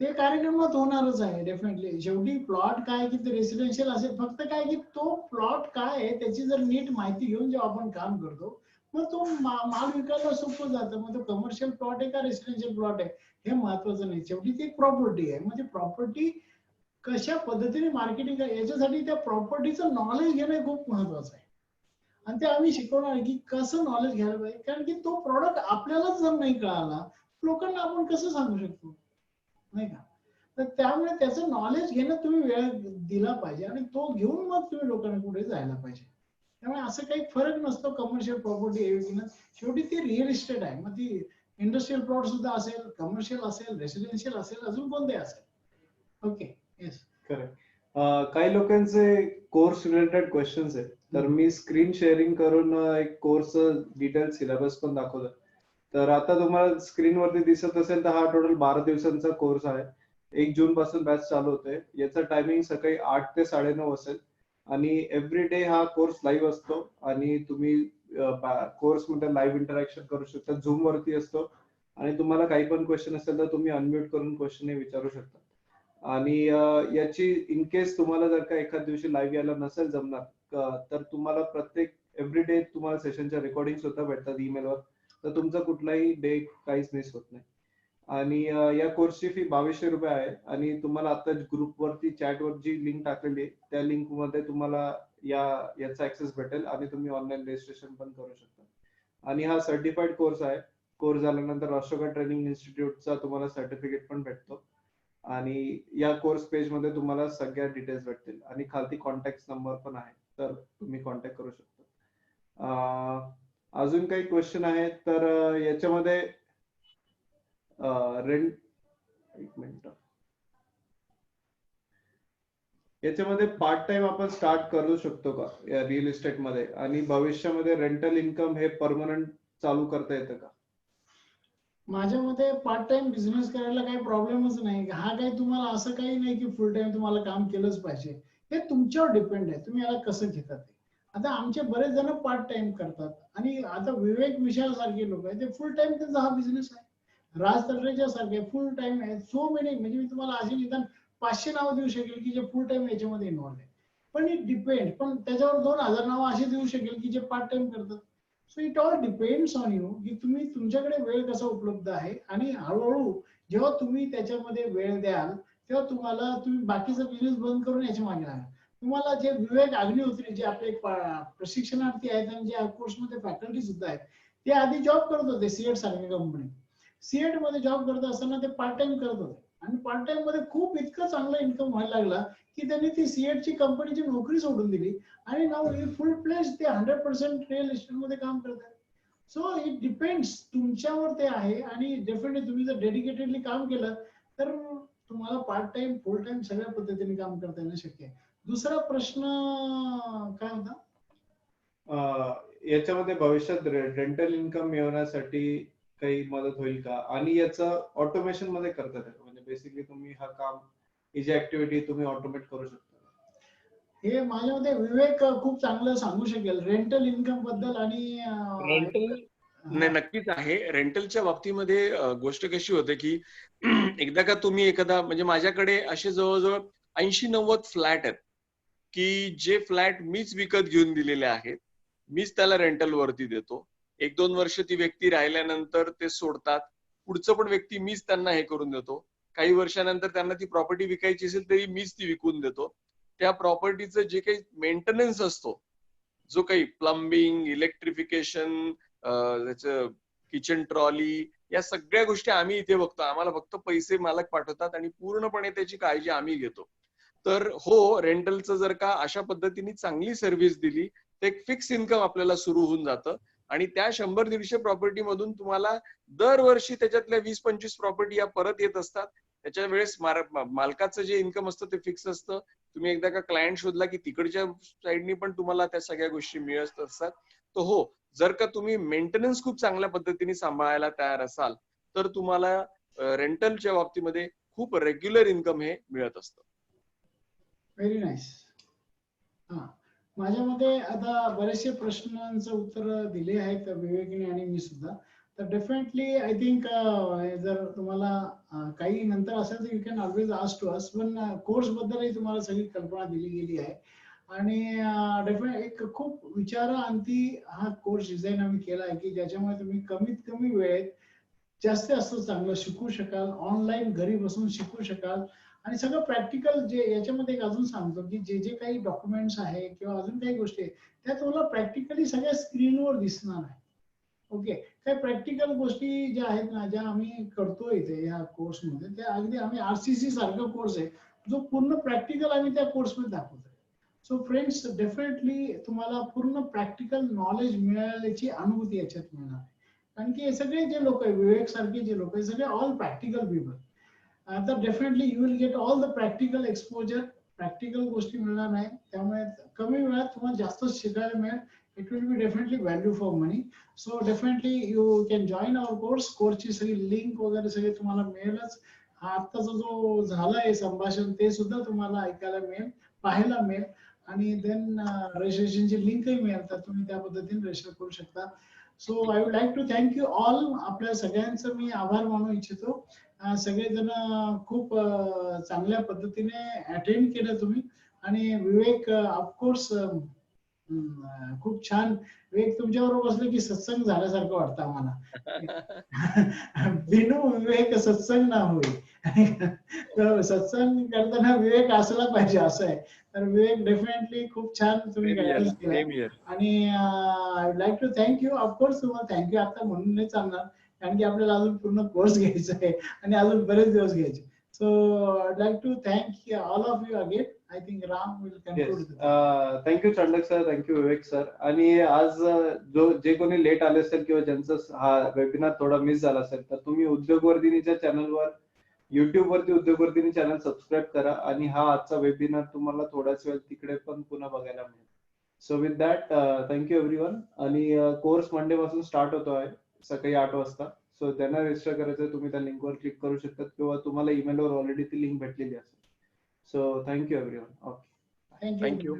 ते कार्यक्रमात होणारच आहे डेफिनेटली. शेवटी प्लॉट काय की ते रेसिडेन्शियल असेल, फक्त काय की तो प्लॉट काय आहे त्याची जर नीट माहिती घेऊन जेव्हा आपण काम करतो, मग तो माल विकायला सोपं जातं. मग तो कमर्शियल प्लॉट आहे का रेसिडेन्शियल प्लॉट आहे हे महत्वाचं नाही. शेवटी ती प्रॉपर्टी आहे. मग ती प्रॉपर्टी कशा पद्धतीने मार्केटिंग आहे याच्यासाठी त्या प्रॉपर्टीचं नॉलेज घेणं खूप महत्वाचं आहे. आणि ते आम्ही शिकवणार की कसं नॉलेज घ्यायला पाहिजे, कारण की तो प्रॉडक्ट आपल्यालाच जर नाही कळाला, लोकांना आपण कसं सांगू शकतो, नाही का. तर त्यामुळे त्याचं नॉलेज घेणं तुम्ही वेळ दिला पाहिजे आणि तो घेऊन मग तुम्ही लोकांना पुढे जायला पाहिजे. त्यामुळे असं काही फरक नसतो कमर्शियल प्रॉपर्टी घेणं. शेवटी ती रिअल इस्टेट आहे. मग ती इंडस्ट्रियल प्लॉट सुद्धा असेल, कमर्शियल असेल, रेसिडेन्शियल असेल, अजून कोणते असेल. Okay, yes. करेक्ट. काही लोकांचे कोर्स रिलेटेड क्वेश्चन्स आहेत, तर मी स्क्रीन शेअरिंग करून एक कोर्स डिटेल सिलेबस पण दाखवतो. तर आता तुम्हाला स्क्रीनवरती दिसत असेल तर हा टोटल 12 दिवसांचा कोर्स आहे. 1 जून पासून बॅच चालू होते. याचा टायमिंग सकाळी 8 ते 9:30 असेल आणि एव्हरी डे हा कोर्स लाईव्ह असतो आणि तुम्ही कोर्स मध्ये लाईव्ह इंटरॅक्शन करू शकता. झूम वरती असतो आणि तुम्हाला काही पण क्वेश्चन असेल तर तुम्ही अनम्यूट करून क्वेश्चन विचारू शकता. आणि याची इन केस तुम्हाला जर का एखाद दिवशी लाईव्ह यायला नसेल जमणार, तर तुम्हाला प्रत्येक एव्हरी डे तुम्हाला सेशनच्या रेकॉर्डिंग सुद्धा भेटतात ईमेलवर. तर तुमचा कुठलाही डे काहीच मिस होत नाही. आणि या कोर्सची फी 2200 रुपये आहे आणि तुम्हाला आता ग्रुपवरती चॅटवर जी लिंक टाकलेली आहे त्या लिंक मध्ये तुम्हाला याचा ऍक्सेस भेटेल आणि तुम्ही ऑनलाईन रजिस्ट्रेशन पण करू शकता. आणि हा सर्टिफाईड कोर्स आहे. कोर्स झाल्यानंतर अशोका ट्रेनिंग इन्स्टिट्यूटचा तुम्हाला सर्टिफिकेट पण भेटतो. आणि या कोर्स पेज मध्ये तुम्हाला सगळ्या डिटेल्स भेटतील आणि खालती कॉन्टॅक्ट नंबर पण आहे, तर तुम्ही कॉन्टॅक्ट करू शकता. अजून काही क्वेश्चन आहेत तर याच्यामध्ये रेंट, एक मिनिट, याच्यामध्ये पार्ट टाइम आपण स्टार्ट करू शकतो का या रिअल इस्टेट मध्ये, आणि भविष्यामध्ये रेंटल इन्कम हे परमनंट चालू करता येतं का? माझ्या मते पार्ट टाइम बिझनेस करायला काही प्रॉब्लेमच नाही. हा काही तुम्हाला असं काही नाही की फुल टाइम तुम्हाला काम केलंच पाहिजे. हे तुमच्यावर डिपेंड आहे, तुम्ही याला कसं घेतात ते. आता आमचे बरेच जण पार्ट टाइम करतात आणि आता विवेक विशाल सारखे लोक आहेत, ते फुल टाइम त्यांचा हा बिझनेस आहे. राज तलरेच्या सारखे फुल टाइम आहे. सो मेनी, म्हणजे मी तुम्हाला अशी निदान 500 नावं देऊ शकेल की जे फुल टाइम याच्यामध्ये इन्व्हॉल्व आहे. पण इट डिपेंड, पण त्याच्यावर 2000 नावं अशी देऊ शकेल की जे पार्ट टाइम करतात. So it all depends on you की तुम्ही तुमच्याकडे वेळ कसा उपलब्ध आहे, आणि हळूहळू जेव्हा तुम्ही त्याच्यामध्ये वेळ द्याल तेव्हा तुम्हाला, तुम्ही बाकीचा बिझनेस बंद करून याच्या मागे लागा. तुम्हाला जे विवेक अग्निहोत्री जे आपले प्रशिक्षणार्थी आहेत आणि जे कोर्समध्ये फॅकल्टी सुद्धा आहेत, ते आधी जॉब करत होते सीएट सारख्या कंपनी. सीएट मध्ये जॉब करत असताना ते पार्ट टाइम करत होते आणि पार्ट टाइम मध्ये खूप इतकं चांगलं इन्कम व्हायला लागला की त्यांनी ती सीएट ची कंपनीची नोकरी सोडून दिली आणि नाव फुल प्लेस ते 100% रिअल इस्टेट मध्ये काम करतात. सो इट डिपेंड्स, तुमच्यावर ते आहे. आणि डेफिनेटली तुम्ही जर डेडिकेटेडली काम केलं तर तुम्हाला पार्ट टाइम फुल टाइम सगळ्या पद्धतीने काम करता येणं शक्य आहे. दुसरा प्रश्न काय होता? याच्यामध्ये भविष्यात रेंटल इन्कम मिळवण्यासाठी काही मदत होईल का, आणि याचं ऑटोमेशन मध्ये करता येईल, म्हणजे बेसिकली तुम्ही हा काम, ही जी ऍक्टिव्हिटी तुम्ही ऑटोमेट करू शकता? हे माझ्या मते विवेक खूप चांगलं सांगू शकेल रेंटल इन्कम बद्दल. आणि रेंटल नाही, नक्कीच आहे. रेंटलच्या बाबतीमध्ये गोष्ट कशी होते की एकदा का तुम्ही एखादा, म्हणजे माझ्याकडे असे जवळजवळ 80-90 फ्लॅट आहेत की जे फ्लॅट मीच विकत घेऊन दिलेले आहेत, मीच त्याला रेंटल वरती देतो. 1-2 वर्ष ती व्यक्ती राहिल्यानंतर ते सोडतात, पुढचं पण व्यक्ती मीच त्यांना हे करून देतो. काही वर्षानंतर त्यांना ती प्रॉपर्टी विकायची असेल तरी मीच ती विकून देतो. त्या प्रॉपर्टीचं जे काही मेंटेनन्स असतो, जो काही प्लंबिंग, इलेक्ट्रिफिकेशन, त्याचं किचन ट्रॉली, या सगळ्या गोष्टी आम्ही इथे बघतो. आम्हाला फक्त पैसे मालक पाठवतात आणि पूर्णपणे त्याची काळजी आम्ही घेतो. तर हो, रेंटलचं जर का अशा पद्धतीने चांगली सर्व्हिस दिली तर एक फिक्स इन्कम आपल्याला सुरू होऊन जातं आणि त्या 100-150 प्रॉपर्टी मधून तुम्हाला दरवर्षी त्याच्यातल्या 20-25 प्रॉपर्टी या परत येत असतात. त्याच्या वेळेस मालकाचं जे इन्कम असतं ते फिक्स असतं. तुम्ही एकदा का क्लायंट शोधला की तिकडच्या साईडनी पण तुम्हाला त्या सगळ्या गोष्टी मिळत असतात. तर हो, जर का तुम्ही मेंटेनन्स खूप चांगल्या पद्धतीने सांभाळायला तयार असाल तर तुम्हाला रेंटलच्या बाबतीमध्ये खूप रेग्युलर इन्कम हे मिळत असतं. Very nice. हा, माझ्या मते आता बरेचसे प्रश्नांचं उत्तर दिले आहेत विवेकने आणि मी सुद्धा. तर डेफिनेटली आय थिंक जर तुम्हाला काही नंतर असेल तर you can always ask to us. पण कोर्स बद्दलही तुम्हाला सगळी कल्पना दिली गेली आहे आणि डेफिनेट एक खूप विचारांती हा कोर्स डिझाईन आम्ही केला आहे की ज्याच्यामुळे तुम्ही कमीत कमी वेळेत जास्तीत जास्त चांगलं शिकू शकाल, ऑनलाईन घरी बसून शिकू शकाल. आणि सगळं प्रॅक्टिकल जे याच्यामध्ये एक अजून सांगतो की जे जे काही डॉक्युमेंट्स आहे किंवा अजून काही गोष्टी आहेत त्या तुम्हाला प्रॅक्टिकली सगळ्या स्क्रीनवर दिसणार आहे. ओके, काही प्रॅक्टिकल गोष्टी ज्या आहेत ना, ज्या आम्ही करतो इथे या कोर्समध्ये, त्या अगदी आम्ही आरसीसी सारखा कोर्स आहे जो पूर्ण प्रॅक्टिकल आम्ही त्या कोर्समध्ये दाखवतो. सो फ्रेंड्स, डेफिनेटली तुम्हाला पूर्ण प्रॅक्टिकल नॉलेज मिळाल्याची अनुभूती याच्यात मिळणार आहे. कारण की हे सगळे जे लोक आहे, विवेक सारखे जे लोक आहे, सगळे ऑल प्रॅक्टिकल पीपल. तर definitely you will get all the practical exposure. Practical गोष्टी मिळणार नाही, त्यामुळे कमी वेळात तुम्हाला जास्त शिकायला मिळेल. It will be definitely value for money. So definitely you can join our course. कोर्सची सगळी लिंक वगैरे सगळे तुम्हाला मिळेलच. हा आत्ताचा जो झालाय संभाषण ते सुद्धा तुम्हाला ऐकायला मिळेल, पाहायला मिळेल. आणि देन रजिस्ट्रेशनची लिंकही मिळेल, तर तुम्ही त्या पद्धतीने रजिस्टर करू शकता. So I would like to thank you all. आपल्या सगळ्यांचं मी आभार मानू इच्छितो. सगळेजण खूप चांगल्या पद्धतीने अटेंड केलं तुम्ही. आणि विवेक ऑफकोर्स खूप छान. विवेक तुमच्याबरोबर बसलं की सत्संग झाल्यासारखं वाटतं आम्हाला. बिनु विवेक सत्संग ना होई. तर सत्संग करताना विवेक असला पाहिजे, असं आहे. तर विवेक डेफिनेटली खूप छान तुम्ही गायडन्स केलं. आणि I would like to thank you. Of course तुम्हाला थँक्यू आता म्हणून नाही चालणार, कारण की आपल्याला अजून पूर्ण कोर्स घ्यायचा आहे आणि अजून बरेच दिवस घ्यायचे. So I would like to thank all of you again. I think Ram will conclude. Thank you Chandak sir, thank you Vivek sir. आणि आज जे कोणी लेट आले असेल किंवा ज्यांचा हा वेबिनार थोडा मिस झाला असेल तर तुम्ही उद्योगवर्धिनीच्या चॅनलवर युट्यूब वरती उद्योगवर्तीनी चॅनल सबस्क्राईब करा आणि हा आजचा वेबिनार तुम्हाला थोड्याच वेळ तिकडे पण पुन्हा बघायला मिळेल. So with that thank you everyone. आणि कोर्स मंडे पासून स्टार्ट होतो आहे सकाळी 8 वाजता. सो ज्यांना रजिस्टर करायचं तुम्ही त्या लिंकवर क्लिक करू शकता किंवा तुम्हाला ईमेलवर ऑलरेडी ती लिंक भेटलेली असेल. So thank you everyone. Okay. Thank you. Thank you.